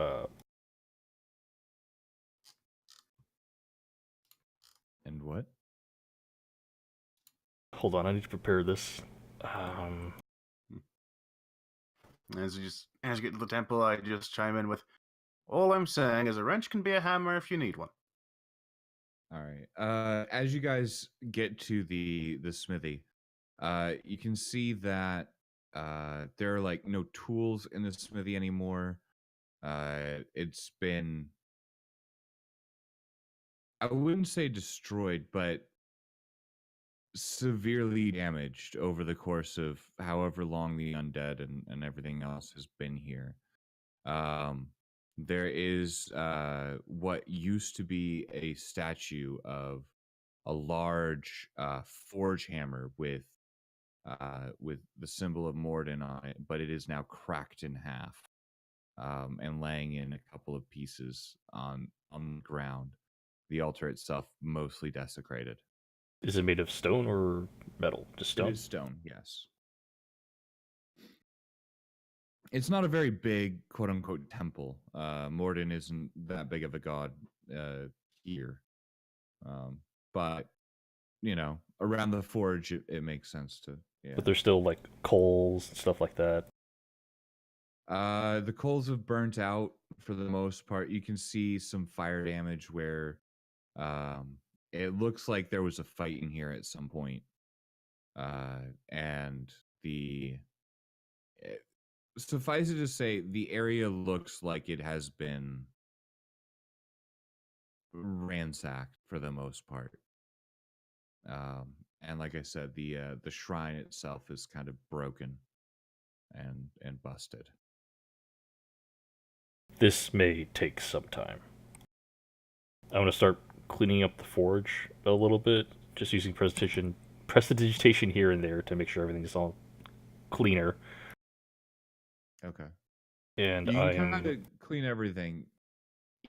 And what? hold on, I need to prepare this. As you get to the temple, I just chime in with, all I'm saying is a wrench can be a hammer if you need one. All right. As you guys get to the smithy, you can see that there are like no tools in the smithy anymore. It's been, I wouldn't say destroyed, but severely damaged over the course of however long the undead and everything else has been here. There is what used to be a statue of a large forge hammer with the symbol of Morden on it, but it is now cracked in half and laying in a couple of pieces on the ground. The altar itself mostly desecrated. Is it made of stone or metal? Just stone? It is stone, yes. It's not a very big quote-unquote temple. Morden isn't that big of a god here. But, around the forge, it makes sense to, yeah. But there's still like coals and stuff like that. The coals have burnt out for the most part. You can see some fire damage where it looks like there was a fight in here at some point. And suffice it to say, the area looks like it has been ransacked for the most part. And like I said, the shrine itself is kind of broken and busted. This may take some time. I'm gonna start cleaning up the forge a little bit, just using prestidigitation here and there to make sure everything's all cleaner. Okay. And you I can am kind of clean everything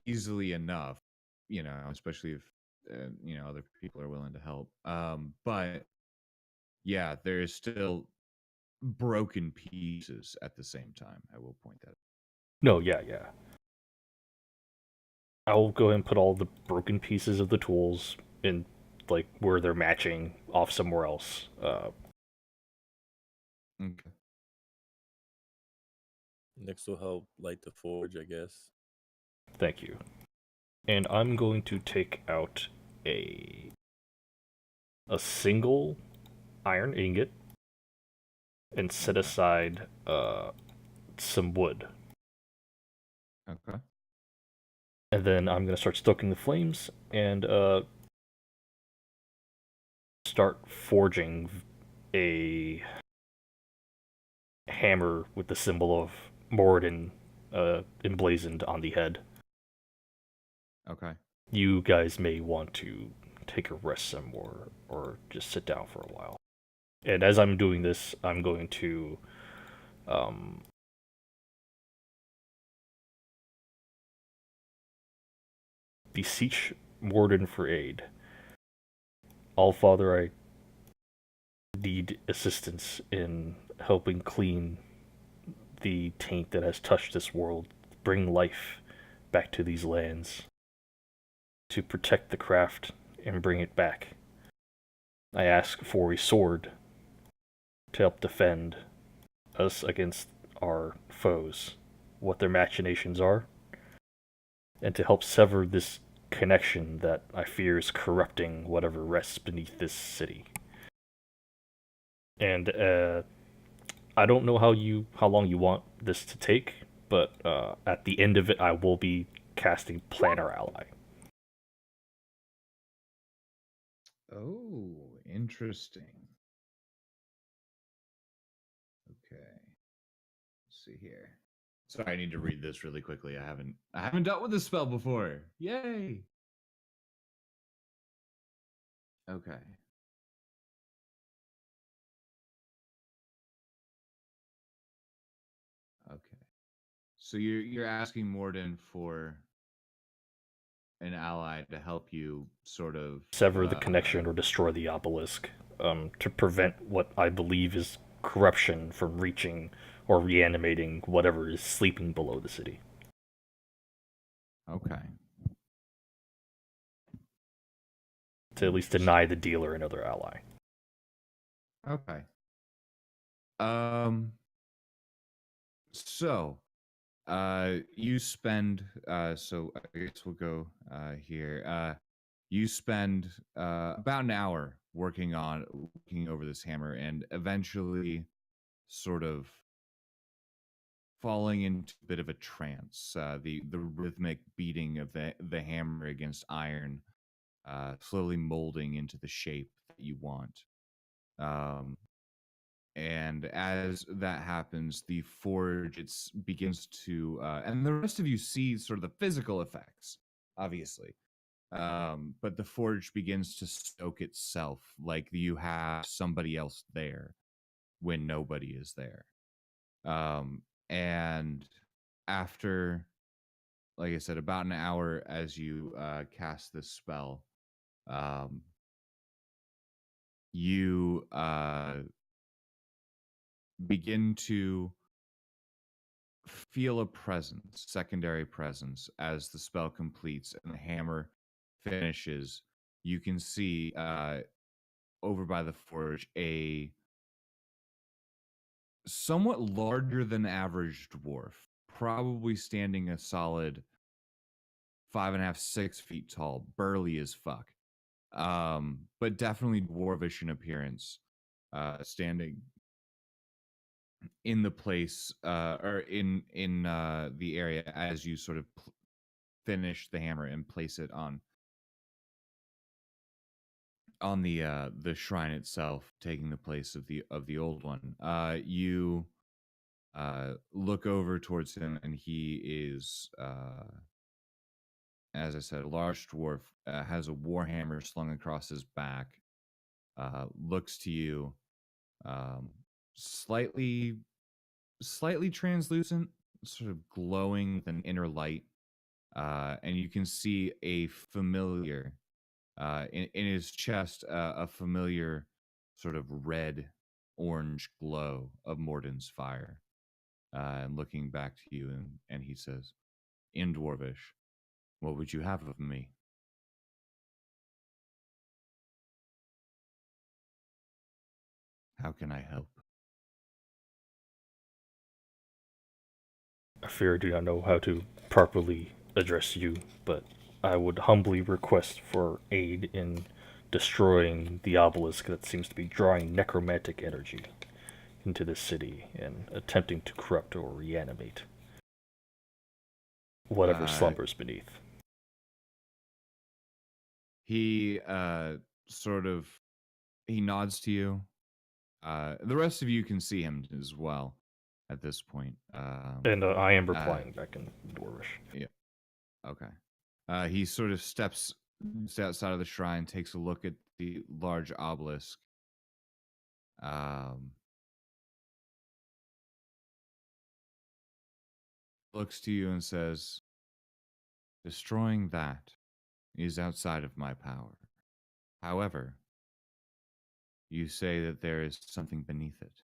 easily enough, especially if other people are willing to help. But yeah, there is still broken pieces at the same time. I will point that out. No, yeah. I'll go ahead and put all the broken pieces of the tools in, like, where they're matching off somewhere else. Okay. Nix will help light the forge, I guess. Thank you. And I'm going to take out a a single iron ingot and set aside some wood. Okay. And then I'm going to start stoking the flames and start forging a hammer with the symbol of Moradin emblazoned on the head. Okay. You guys may want to take a rest somewhere or just sit down for a while. And as I'm doing this, I'm going to beseech Morden for aid. Allfather, I need assistance in helping clean the taint that has touched this world, bring life back to these lands, to protect the craft and bring it back. I ask for a sword to help defend us against our foes, what their machinations are, and to help sever this connection that I fear is corrupting whatever rests beneath this city. And I don't know how long you want this to take, but at the end of it, I will be casting Planner Ally. Oh, interesting. Okay. Let's see here. Sorry, I need to read this really quickly. I haven't dealt with this spell before. Yay. Okay. Okay. So you're asking Morden for an ally to help you sort of Sever the connection or destroy the obelisk, to prevent what I believe is corruption from reaching or reanimating whatever is sleeping below the city. Okay. To at least deny the dealer another ally. Okay. So, you spend. So I guess we'll go here. You spend about an hour working over this hammer, and eventually, sort of falling into a bit of a trance. The rhythmic beating of the hammer against iron, slowly molding into the shape that you want. And as that happens, the forge begins to, and the rest of you see sort of the physical effects, obviously. But the forge begins to stoke itself like you have somebody else there when nobody is there. And after, like I said, about an hour as you cast this spell, you begin to feel a presence, secondary presence, as the spell completes and the hammer finishes. You can see over by the forge a somewhat larger than average dwarf, probably standing a solid 5.5, 6 feet tall, burly as fuck, but definitely dwarvish in appearance, standing in the place or in the area as you sort of finish the hammer and place it on the shrine itself, taking the place of the old one. You look over towards him, and he is, as I said, a large dwarf, has a warhammer slung across his back, looks to you, slightly translucent, sort of glowing with an inner light, and you can see a familiar in his chest, a familiar sort of red orange glow of Morden's fire, and looking back to you, and he says, in Dwarvish, "What would you have of me?" "How can I help?" I fear I do not know how to properly address you, but I would humbly request for aid in destroying the obelisk that seems to be drawing necromantic energy into the city and attempting to corrupt or reanimate whatever slumbers beneath. He he nods to you. The rest of you can see him as well at this point. And I am replying back in Dwarvish. Yeah. Okay. He sort of steps outside of the shrine, takes a look at the large obelisk. Looks to you and says, "Destroying that is outside of my power. However, you say that there is something beneath it.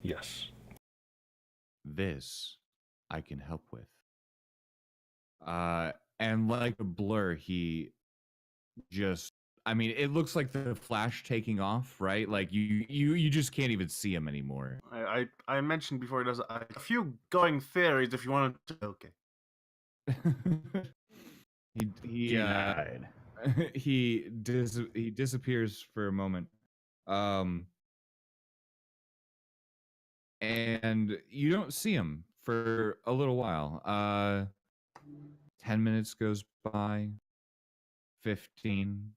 Yes. This I can help with." And like a blur, he just, I mean, it looks like the flash taking off, right? Like you just can't even see him anymore. I mentioned before, there's a few going theories if you want to. Okay. he Denied. he disappears for a moment. And you don't see him for a little while. 10 minutes goes by, 15,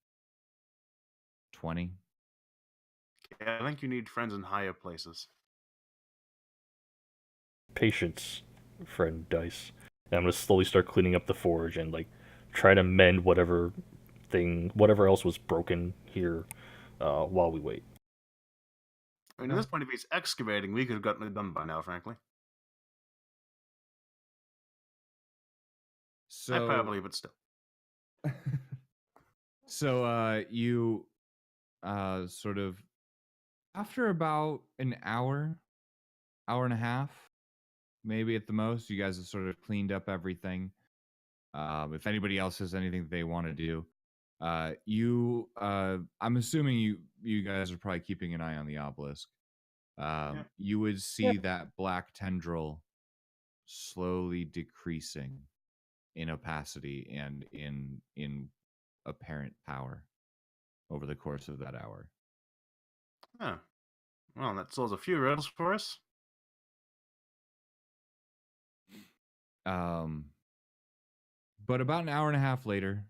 20. Yeah, I think you need friends in higher places. Patience, friend Dice. And I'm gonna slowly start cleaning up the forge and like try to mend whatever else was broken here, while we wait. I mean, at this point, if he's excavating, we could have gotten it done by now, frankly. So I probably, but still. So you sort of, after about an hour and a half, maybe at the most, you guys have sort of cleaned up everything. If anybody else has anything they want to do, I'm assuming you guys are probably keeping an eye on the obelisk. You would see that black tendril slowly decreasing in opacity and in apparent power over the course of that hour. Oh. Well, that solves a few riddles for us. But about an hour and a half later,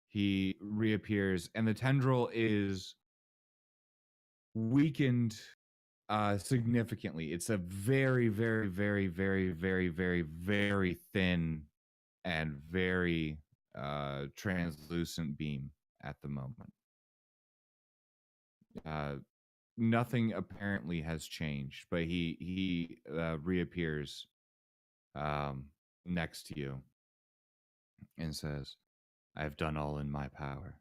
he reappears, and the tendril is weakened significantly. It's a very, very, very, very, very, very, very thin and very translucent beam at the moment. Nothing apparently has changed, but he reappears next to you and says, "I have done all in my power."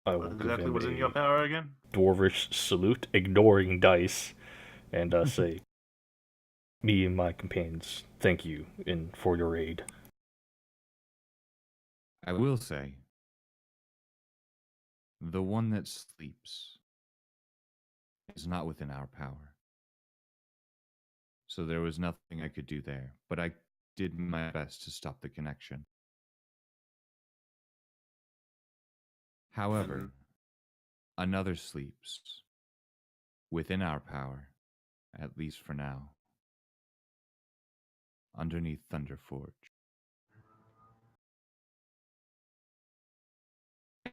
I What will give exactly him was in your a power again? Dwarvish salute, ignoring Dice, and say, "Me and my companions thank you for your aid." I will say, the one that sleeps is not within our power. So there was nothing I could do there, but I did my best to stop the connection. However, another sleeps within our power, at least for now, underneath Thunder Forge.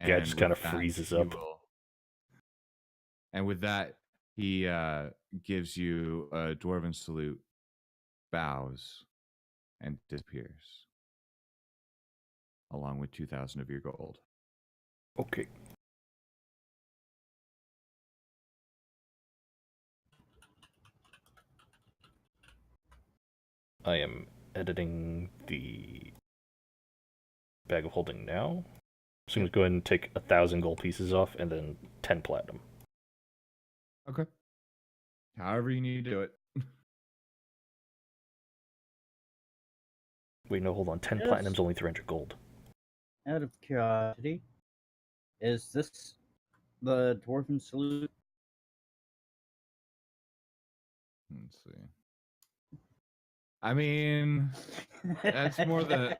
Yeah, it just kind of with that, freezes he up. And with that, he gives you a dwarven salute, bows, and disappears, along with 2,000 of your gold. Okay. I am editing the bag of holding now. So I'm going to go ahead and take 1,000 gold pieces off and then 10 platinum. Okay. However you need to do it. Wait, no, hold on. 10 Yes. platinum's only 300 gold. Out of curiosity, is this the dwarven salute? Let's see. I mean, that's more the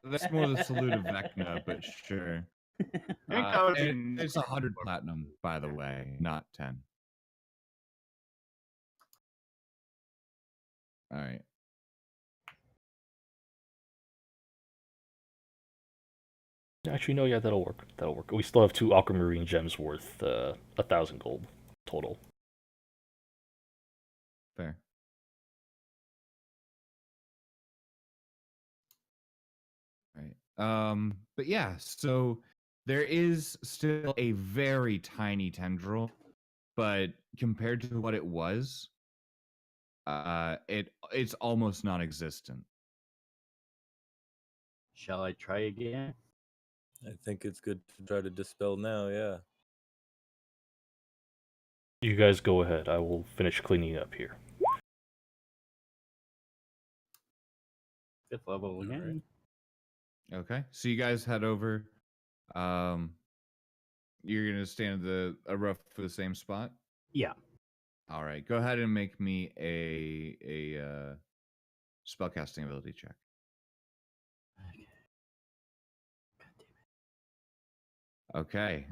salute of Vecna, but sure. It's 100 platinum, by the way, not 10. All right. Actually, no, yeah, that'll work. That'll work. We still have 2 aquamarine gems worth 1,000 gold total. Fair. Right. But yeah, so there is still a very tiny tendril, but compared to what it was, it's almost non-existent. Shall I try again? I think it's good to try to dispel now, yeah. You guys go ahead. I will finish cleaning up here. 5th level again. Okay, so you guys head over. You're gonna stand at a rough for the same spot. Yeah. All right, go ahead and make me a spellcasting ability check. Okay.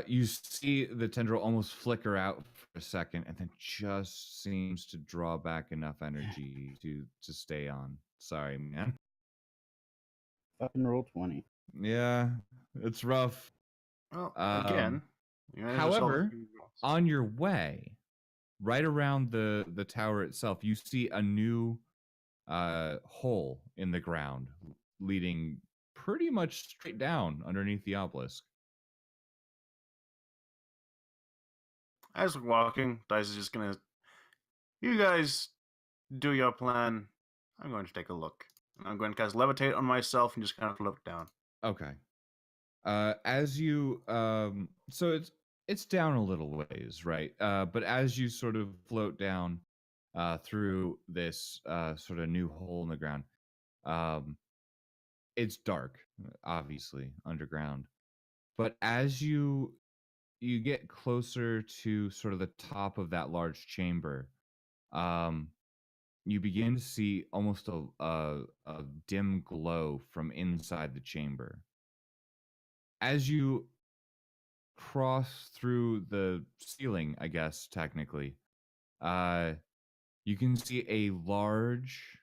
You see the tendril almost flicker out for a second, and then just seems to draw back enough energy to stay on. Sorry, man. Fucking roll 20. Yeah, it's rough. Well, again. However, on your way, right around the tower itself, you see a new hole in the ground leading pretty much straight down underneath the obelisk. As we're walking, Dice is just gonna. You guys do your plan. I'm going to take a look. I'm going to cast levitate on myself and just kind of float down. Okay. As you so it's down a little ways, right? But as you sort of float down through this sort of new hole in the ground, it's dark, obviously, underground. But as you get closer to sort of the top of that large chamber, you begin to see almost a dim glow from inside the chamber. As you cross through the ceiling, I guess, technically, you can see a large,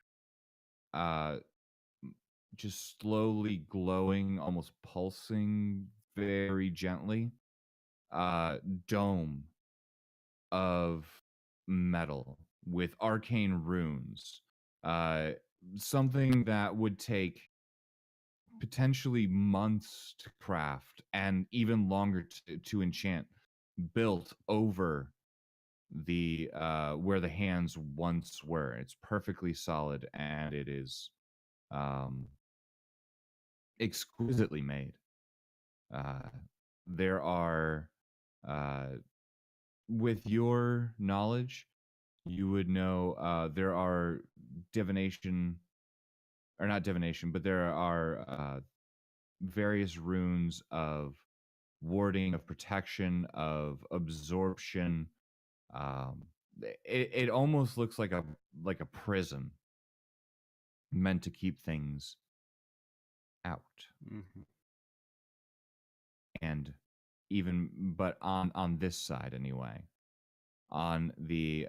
just slowly glowing, almost pulsing very gently, dome of metal with arcane runes. Something that would take potentially months to craft and even longer to enchant, built over the where the hands once were. It's perfectly solid, and it is exquisitely made. There are with your knowledge, you would know there are divination, or not divination, but there are various runes of warding, of protection, of absorption. It almost looks like a prison meant to keep things out. Mm-hmm. And even, but on this side anyway, on the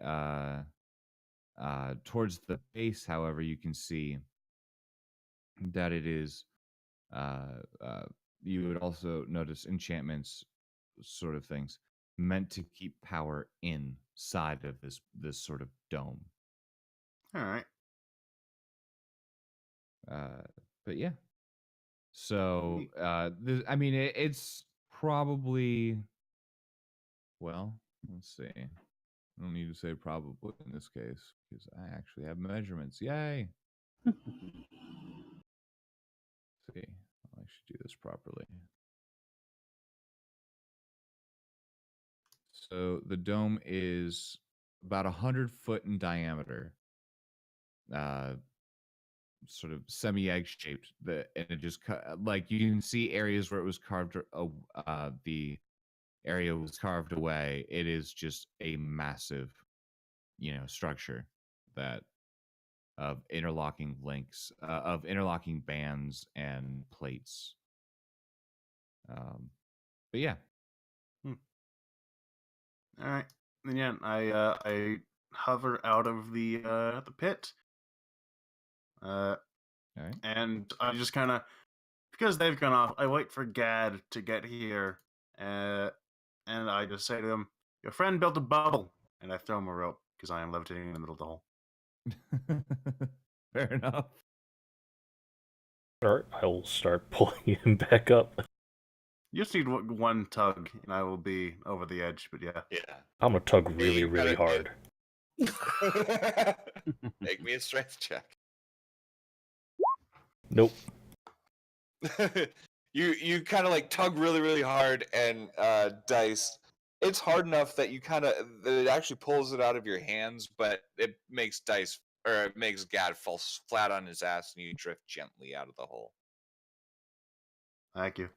towards the base, however, you can see that it is you would also notice enchantments, sort of things meant to keep power inside of this sort of dome. All right. But yeah, so I mean, it's probably, well, let's see. I don't need to say probably in this case because I actually have measurements. Yay! See, I should do this properly. So the dome is about 100 foot in diameter, sort of semi-egg shaped. And it just like you can see areas where it was carved. The area was carved away. It is just a massive, structure that of interlocking links, of interlocking bands and plates. But yeah. All right. Then yeah, I hover out of the pit. All right. And I just kind of, because they've gone off, I wait for Gad to get here, and I just say to him, "Your friend built a bubble," and I throw him a rope because I am levitating in the middle of the hole. Fair enough. All right, I will start pulling him back up. You just need one tug, and I will be over the edge. But yeah, Yeah. I'm gonna tug Yeah, really, you really gotta do hard. Make me a strength check. Nope. you kind of like tug really really hard, and Dice, it's hard enough that that it actually pulls it out of your hands, but it makes it makes Gad fall flat on his ass, and you drift gently out of the hole. thank you.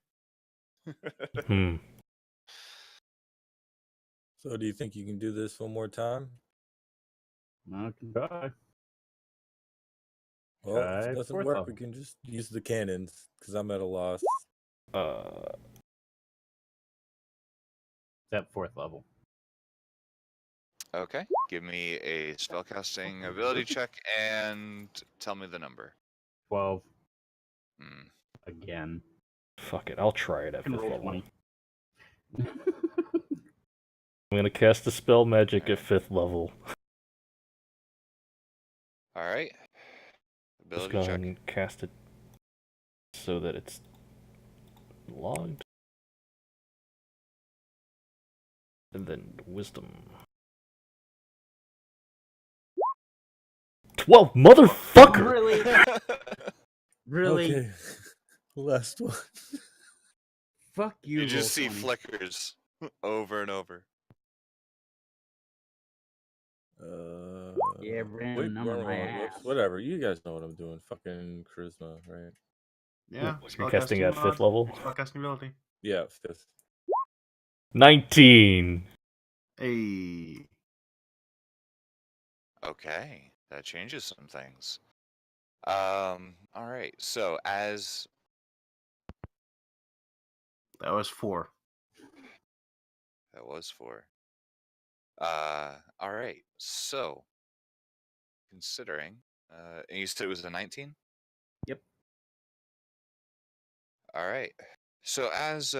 So, do you think you can do this one more time? I can try. Well, if Okay, it doesn't fourth work, level. we can just use the cannons, because I'm at a loss. At fourth level. Okay, give me a spellcasting ability check and tell me the number. 12. Hmm. Again. Fuck it, I'll try it I at can 5th roll level. 20. I'm gonna cast the spell magic at Alright. 5th level. All right. Just Ability check. gonna cast it so that it's logged. And then wisdom. 12, motherfucker! Really? Really? Okay. Last one. Fuck you. You just see Roll20. flickers over and over. Yeah, random wait, number wrong my one. Whoops. ass. Whatever. You guys know what I'm doing. Fucking charisma, right? Yeah, You're casting at 5th level? Spellcasting ability. Yeah, 5th. 19! Hey, Okay, that changes some things. All right. So as that was 4. that was for. All right. So considering, and you said it was a 19. Yep. All right. So as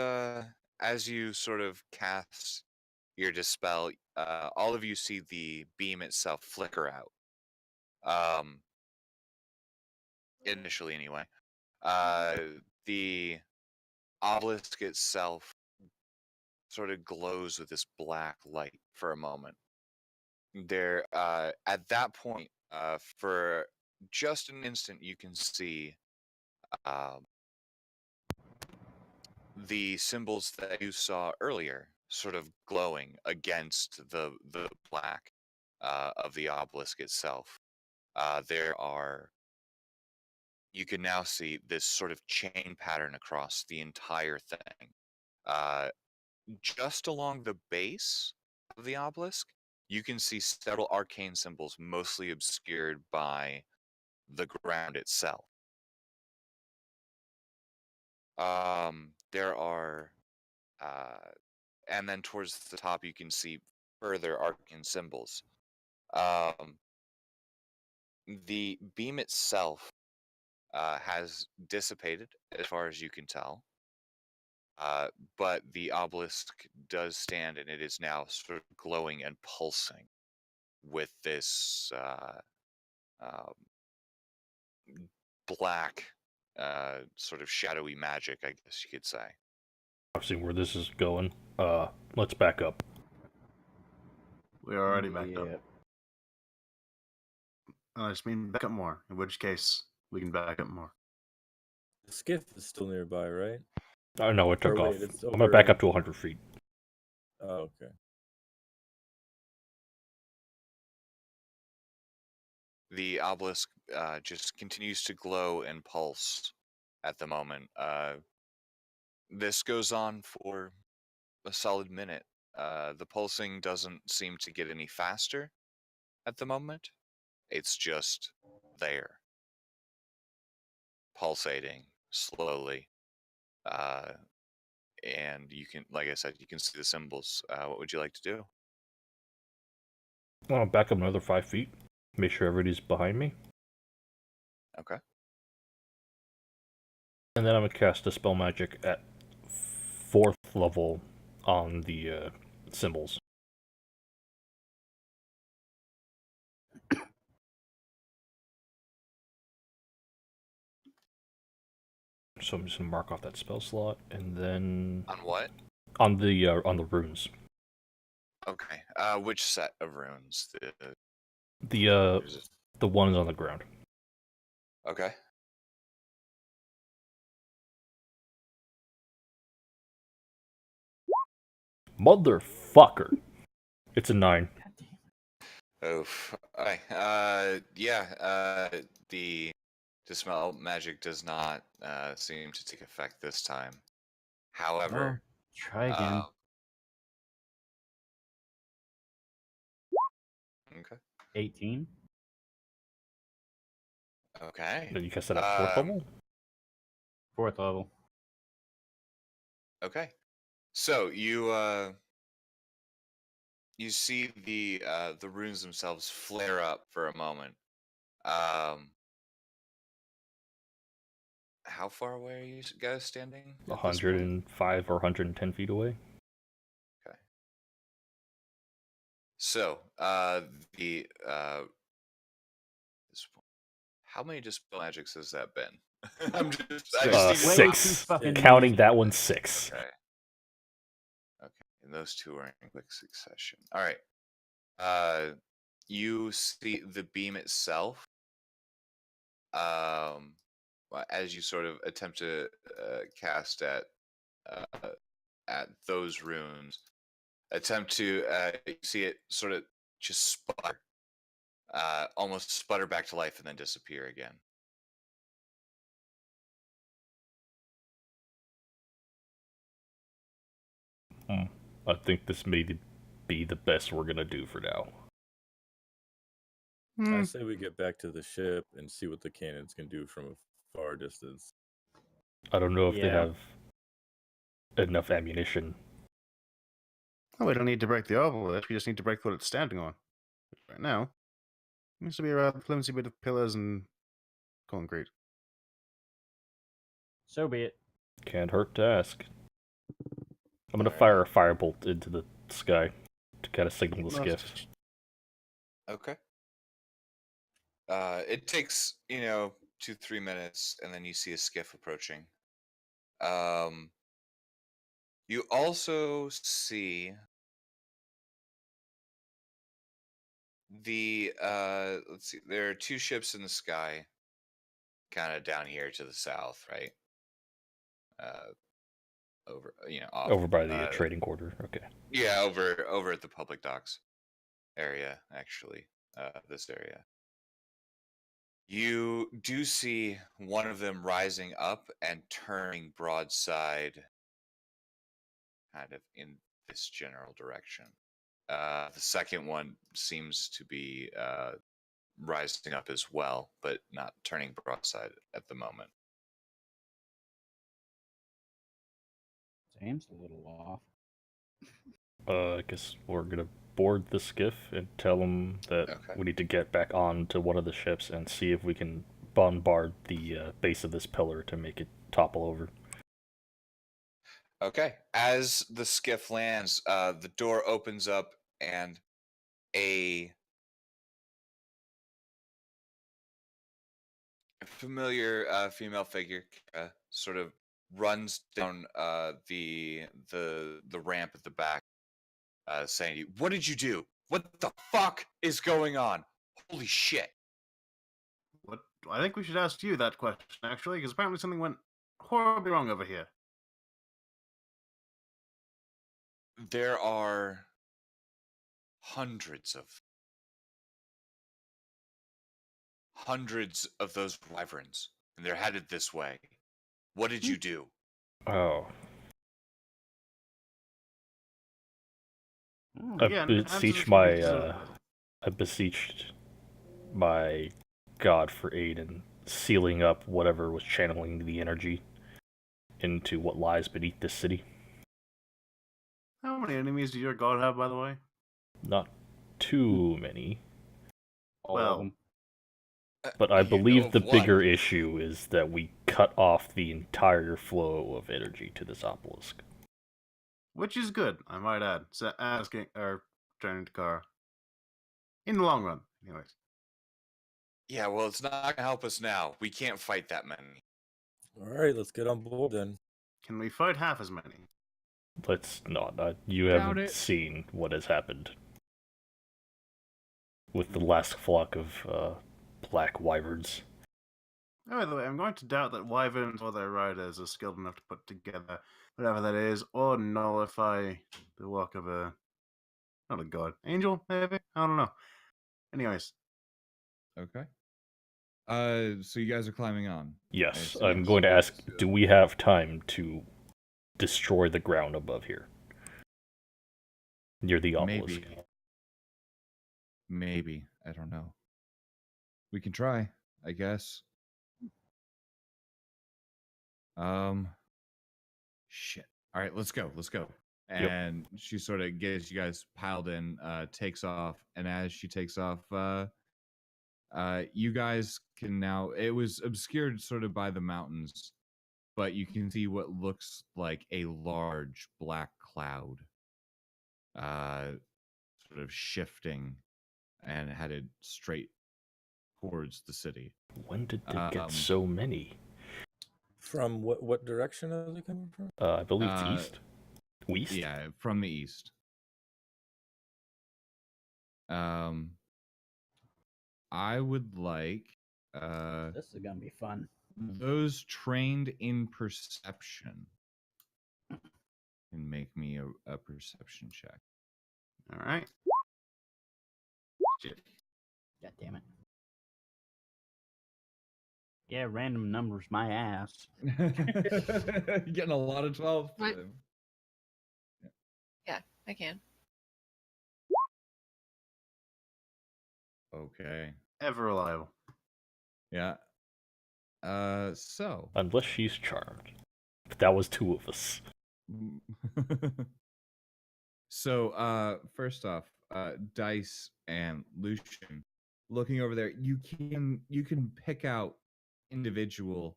you sort of cast your dispel, all of you see the beam itself flicker out. Initially, anyway. The obelisk itself sort of glows with this black light for a moment. There, at that point, for just an instant, you can see the symbols that you saw earlier sort of glowing against the black of the obelisk itself. You can now see this sort of chain pattern across the entire thing. Just along the base of the obelisk, you can see several arcane symbols, mostly obscured by the ground itself. There are, and then towards the top, you can see further arcane symbols. The beam itself has dissipated, as far as you can tell. But the obelisk does stand, and it is now sort of glowing and pulsing with this black, sort of shadowy magic, I guess you could say. Obviously, where this is going. Let's back up. We're already backed up. Yep. I just mean back up more. In which case, we can back up more. The skiff is still nearby, right? Oh, no, it took Or off. wait, it's I'm gonna over back in- up to 100 feet. Oh, okay. The obelisk just continues to glow and pulse at the moment. This goes on for a solid minute. The pulsing doesn't seem to get any faster at the moment. It's just there, pulsating slowly. And you can, like I said, you can see the symbols. What would you like to do? I'll back up another 5 feet. Make sure everybody's behind me. Okay. And then I'm going to cast Dispel Magic at 4th level on the symbols. So I'm just going to mark off that spell slot, and then... On what? On the runes. Okay. Which set of runes? The ones on the ground. Okay. Motherfucker! It's a 9. Oof. Okay. The Dispel Magic does not seem to take effect this time. However, Try again. Okay. 18. Okay. Then you cast that at 4th level? 4th level. Okay. So you see the runes themselves flare up for a moment. How far away are you guys standing? at this point? 105 or 110 feet away. Okay. So the how many Dispel Magics has that been? I just need to Way too 6. fucking Counting easy. that one, 6. Okay. Okay. And those two are in quick succession. All right. You see the beam itself. As you sort of attempt to cast at those runes, attempt to see it sort of just sputter, almost sputter back to life and then disappear again. I think this may be the best we're gonna do for now. I say we get back to the ship and see what the cannons can do from a far distance. I don't know if they Yeah. have enough ammunition. Oh, we don't need to break the obelisk. We just need to break what it's standing on. Right now, it seems to be a rather flimsy bit of pillars and concrete. So be it. Can't hurt to ask. I'm gonna Alright. fire a firebolt into the sky to kind of signal the skiff. Okay. It takes 2-3 minutes, and then you see a skiff approaching. You also see let's see, there are 2 ships in the sky, kind of down here to the south, right? Off, Over by the trading quarter. Okay. yeah, over at the public docks area, actually, this area. You do see one of them rising up and turning broadside, kind of in this general direction. The second one seems to be rising up as well, but not turning broadside at the moment. Sam's a little off. I guess we're gonna board the skiff and tell them that Okay. we need to get back on to one of the ships and see if we can bombard the base of this pillar to make it topple over. Okay. As the skiff lands, the door opens up and a familiar female figure sort of runs down the ramp at the back, saying to you, "What did you do? What the fuck is going on? Holy shit!" What? I think we should ask you that question, actually, because apparently something went horribly wrong over here. There are hundreds of those wyverns, and they're headed this way. What did you do? Oh. Oh, I Again, answers beseech we deserve. I beseeched my God for aid in sealing up whatever was channeling the energy into what lies beneath this city. How many enemies do your god have, by the way? Not too many, All Well, of them. but I You know believe of the one. bigger issue is that we cut off the entire flow of energy to this obelisk. Which is good, I might add. So asking or turning to Kara. In the long run, anyways. Yeah, well, it's not going to help us now. We can't fight that many. All right, let's get on board then. Can we fight half as many? Let's not. You Doubt haven't it. seen what has happened with the last flock of black wyverns. Oh, by the way, I'm going to doubt that wyverns or their riders are skilled enough to put together whatever that is, or nullify the work of not a god, angel, maybe? I don't know. Anyways, Okay. So you guys are climbing on. Yes, I I'm assume. going to ask, So- do we have time to destroy the ground above here? Near the obelisk. Maybe. I don't know. We can try, I guess. Shit. All right, let's go. Let's go. Yep. And she sort of gets you guys piled in, takes off, and as she takes off, you guys can now. It was obscured sort of by the mountains, but you can see what looks like a large black cloud, sort of shifting and headed straight towards the city. When did they get so many? From what direction are they coming from? I believe it's east. West? Yeah, from the east. I would like This is gonna be fun. those trained in perception can make me a perception check. alright. Shit. God damn it. Yeah, random numbers, my ass. Getting a lot of 12. What? Yeah, I can. Okay. Ever reliable. Yeah. So. Unless she's charmed. But that was two of us. So, first off, Dice and Lucian, looking over there, you can pick out individual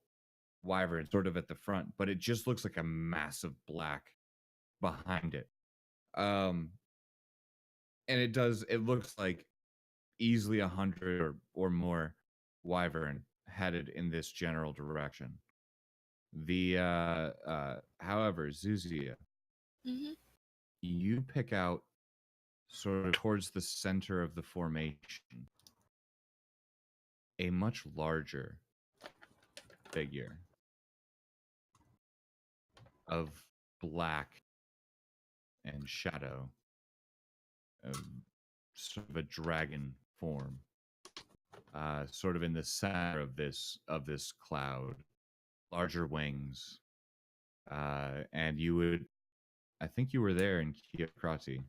wyverns sort of at the front, but it just looks like a massive black behind it. And it looks like easily 100 or more wyvern headed in this general direction. However, Zuzia, Mm-hmm. you pick out sort of towards the center of the formation a much larger figure of black and shadow, sort of a dragon form, sort of in the center of this cloud, larger wings, and I think you were there in Kiokrati,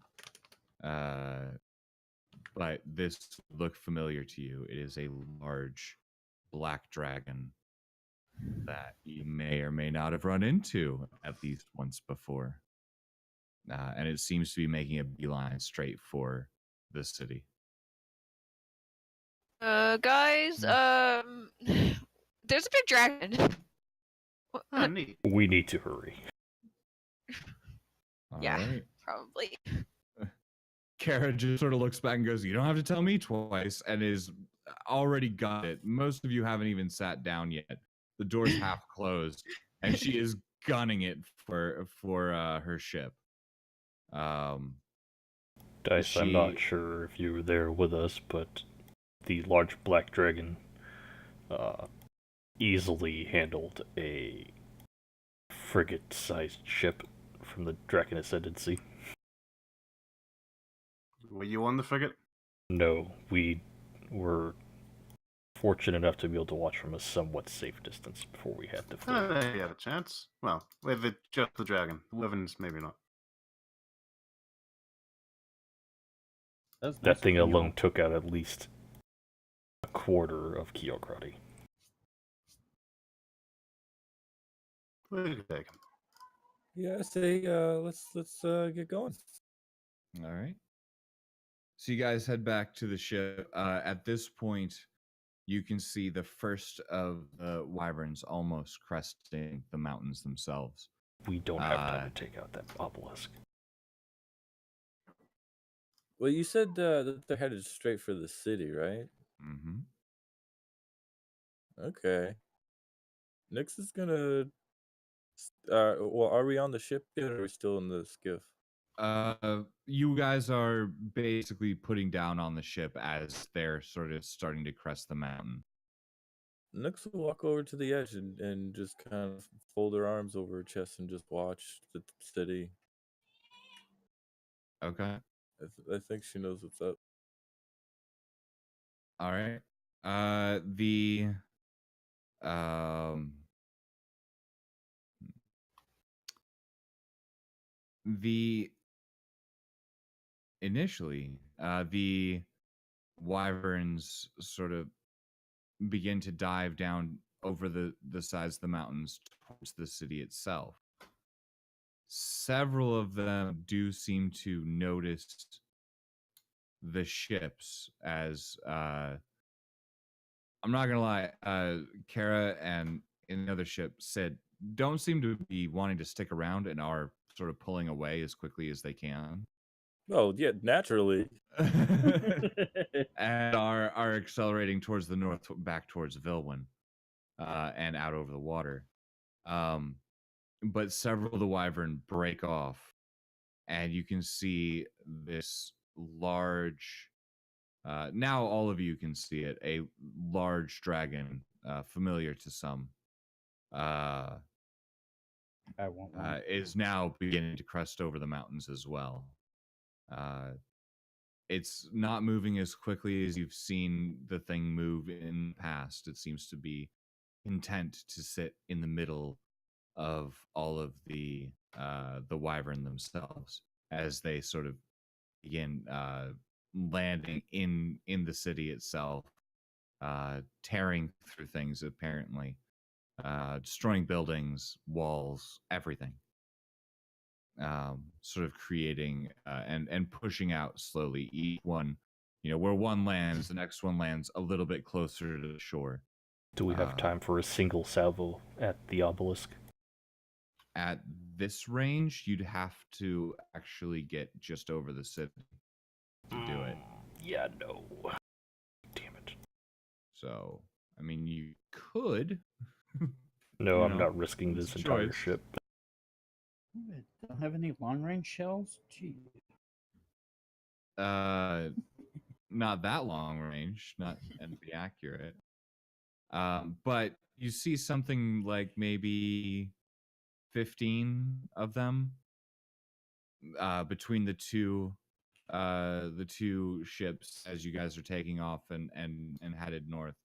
but this looked familiar to you. It is a large black dragon that you may or may not have run into at least once before. And it seems to be making a beeline straight for the city. Guys, there's a big dragon. Oh, neat. We need to hurry. Yeah. All right. Probably. Kara just sort of looks back and goes, "You don't have to tell me twice," and is already got it. Most of you haven't even sat down yet. The door's half closed, and she is gunning it for her ship. Dice, I'm not sure if you were there with us, but the large black dragon easily handled a frigate-sized ship from the Draken Ascendancy. Were you on the frigate? No, we were fortunate enough to be able to watch from a somewhat safe distance before we had to flee. You had a chance. Well, with just the dragon. The Wyverns, maybe not. That's nice That of thing you alone all. took out at least a a quarter of Kyokrati. Okay. Yeah, I say let's get going. All right. So you guys head back to the ship. At this point, you can see the first of the wyverns almost cresting the mountains themselves. We don't have time to take out that obelisk. Well, you said that they're headed straight for the city, right? Mm-hmm. Okay. Nix is gonna. Well, are we on the ship yet, or are we still in the skiff? You guys are basically putting down on the ship as they're sort of starting to crest the mountain. Nix will walk over to the edge and just kind of fold her arms over her chest and just watch the city. Okay. I think she knows what's up. All right. The initially, the wyverns sort of begin to dive down over the sides of the mountains towards the city itself. Several of them do seem to notice the ships as I'm not gonna lie, Kara and another ship said don't seem to be wanting to stick around and are sort of pulling away as quickly as they can. Oh yeah, naturally. And are accelerating towards the north, back towards Vilwin, and out over the water. But several of the wyvern break off, and you can see this large. Now all of you can see it. A large dragon, familiar to some, I want one. is now beginning to crest over the mountains as well. It's not moving as quickly as you've seen the thing move in the past. It seems to be content to sit in the middle of all of the wyvern themselves as they sort of begin landing in the city itself, tearing through things apparently, destroying buildings, walls, everything. Sort of creating and pushing out slowly. Each one, where one lands, the next one lands a little bit closer to the shore. Do we have time for a single salvo at the obelisk? At this range, you'd have to actually get just over the city to do it. Yeah, no. Damn it. So, I mean, you could. No, I'm not risking it's this a entire choice. ship. Don't have any long range shells? Gee. Not that long range, and to be accurate. But you see something like maybe 15 of them between the two ships as you guys are taking off and headed north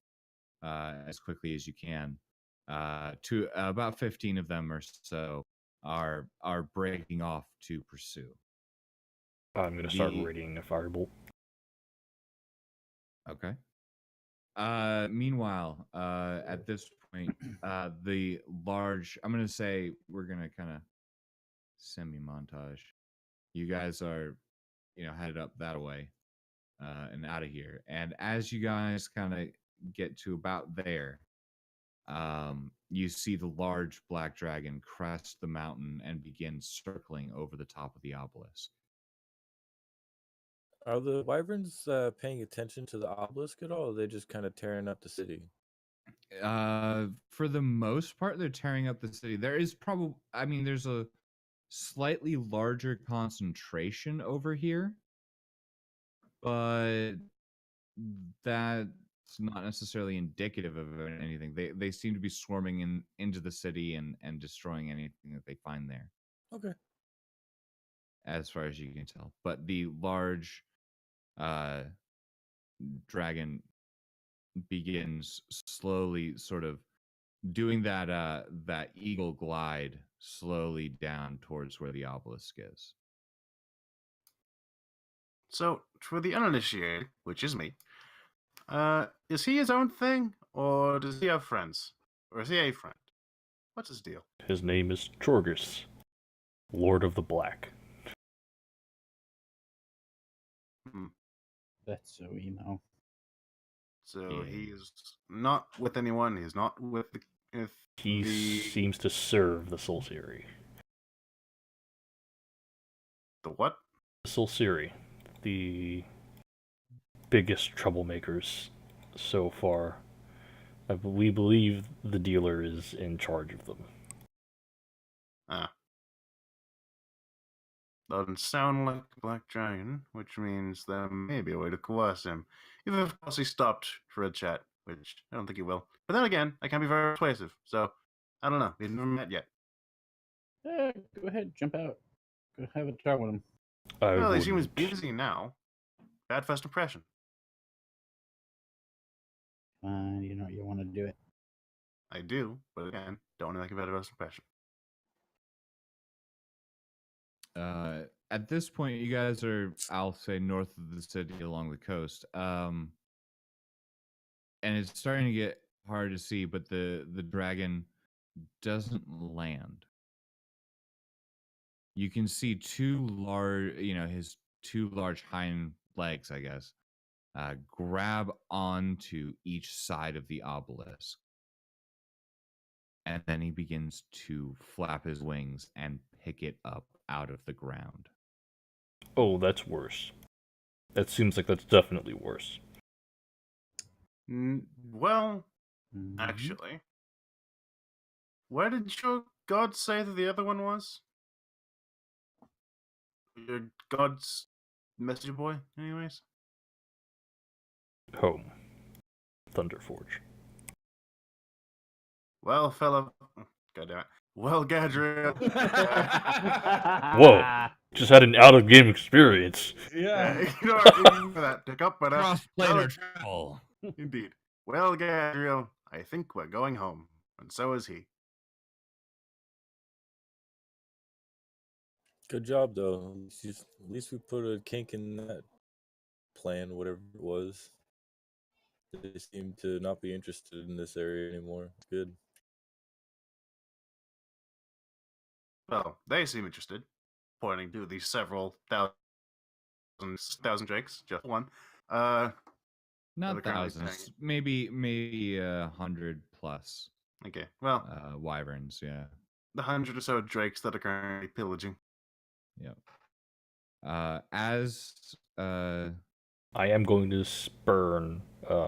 as quickly as you can. To about 15 of them or so are breaking off to pursue. I'm going to start radiating a firebolt. Okay. Meanwhile, at this point, the large, I'm going to say we're going to kind of semi-montage. You guys are, headed up that way and out of here. And as you guys kind of get to about there, you see the large black dragon crest the mountain and begin circling over the top of the obelisk. Are the wyverns paying attention to the obelisk at all? Or are they just kind of tearing up the city? For the most part, they're tearing up the city. There is there's a slightly larger concentration over here, but that's not necessarily indicative of anything. They seem to be swarming into the city and destroying anything that they find there. Okay. As far as you can tell. But the large dragon begins slowly sort of doing that eagle glide slowly down towards where the obelisk is. So, for the uninitiated, which is me, Is he his own thing, or does he have friends? Or is he a friend? What's his deal? His name is Chorgus, Lord of the Black. Hmm. That's so emo. So Yeah. he's not with anyone. He's not with He the seems to serve the Solsiri. the what? The Solsiri, the biggest troublemakers so far. We believe the dealer is in charge of them. Doesn't sound like a black dragon, which means there may be a way to coerce him. If of course he stopped for a chat, which I don't think he will. But then again, I can't be very persuasive, so I don't know. We've never met yet. Go ahead, jump out. Go have a chat with him. Well, he seems wouldn't. busy now. Bad first impression. Fine, you know you want to do it. I do, but again, don't make a bad first impression. At this point, you guys are, I'll say, north of the city along the coast. And it's starting to get hard to see, but the dragon doesn't land. You can see two large, his two large hind legs, I guess, grab onto each side of the obelisk. And then he begins to flap his wings and pick it up out of the ground. Oh, that's worse. That seems like that's definitely worse. Well, Mhm. actually, where did your god say that the other one was? Your god's messenger boy, anyways? Home. Thunderforge. Well, fella. God damn it. Well, Gadriel. Whoa! Just had an out-of-game experience. Yeah, ignore that pickup, but Cross-planar travel. indeed. Well, Gadriel, I think we're going home, and so is he. Good job, though. At least we put a kink in that plan, whatever it was. They seem to not be interested in this area anymore. Good. Well, they seem interested, pointing to the several thousand drakes, just one. Not They're currently thousands, saying- maybe 100 plus Okay, well, wyverns. Yeah, the 100 or so drakes that are currently pillaging. yep. As I am going to spurn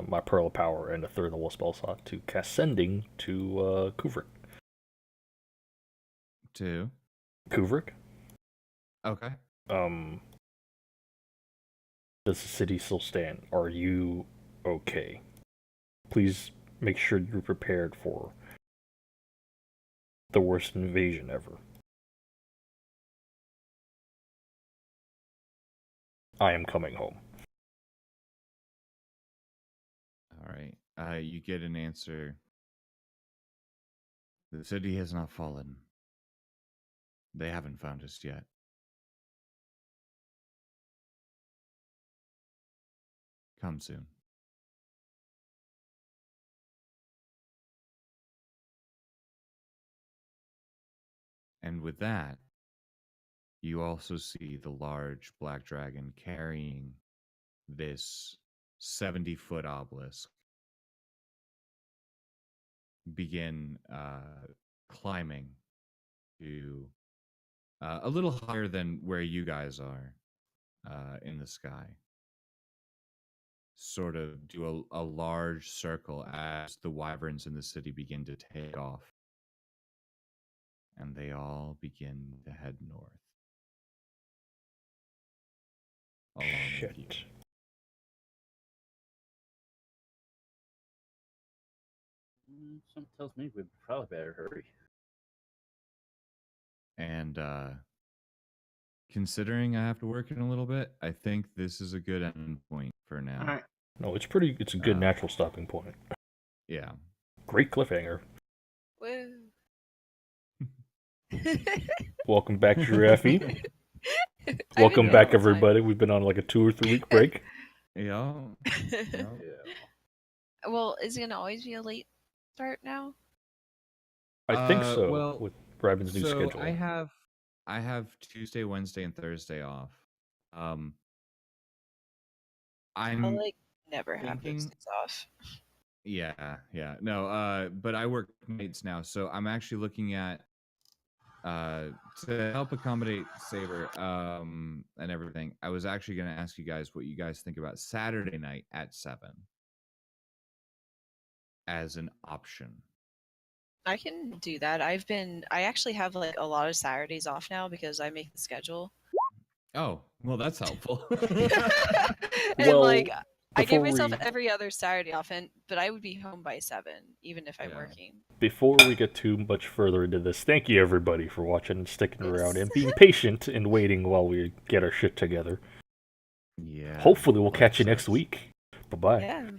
my Pearl of Power and a third level spell slot to cast Sending to Kuvrik. two. Kuvrik? Okay. Does the city still stand? Are you okay? Please make sure you're prepared for the worst invasion ever. I am coming home. All right. You get an answer. The city has not fallen. They haven't found us yet. Come soon. And with that, you also see the large black dragon carrying this 70-foot obelisk begin climbing to a little higher than where you guys are in the sky. Sort of do a large circle as the wyverns in the city begin to take off. And they all begin to head north. Along with you. Shit. Something tells me we probably better hurry. And considering I have to work in a little bit, I think this is a good end point for now. All right. No, it's a good natural stopping point. Yeah. Great cliffhanger. Woo. Welcome back, Giraffe. I've Welcome been back, here all the time. everybody. We've been on like a 2 or 3 week break. Yeah. Yeah. Well, is it gonna always be a late start now? I think so. well, With Ryman's new So schedule. I have Tuesday, Wednesday, and Thursday off. I I'm like never have those thinking, days off. yeah. No, but I work nights now, so I'm actually looking at to help accommodate Saber and everything. I was actually going to ask you guys what you guys think about Saturday night at 7 as an option. I can do that. I actually have like a lot of Saturdays off now because I make the schedule. Oh, well, that's helpful. And Well, like I give before myself we- every other Saturday off, but I would be home by 7, even if I'm Yeah. working. Before we get too much further into this, thank you everybody for watching and sticking around Yes. and being patient and waiting while we get our shit together. Yeah. Hopefully we'll life catch you next sucks. week. Bye-bye. Yeah.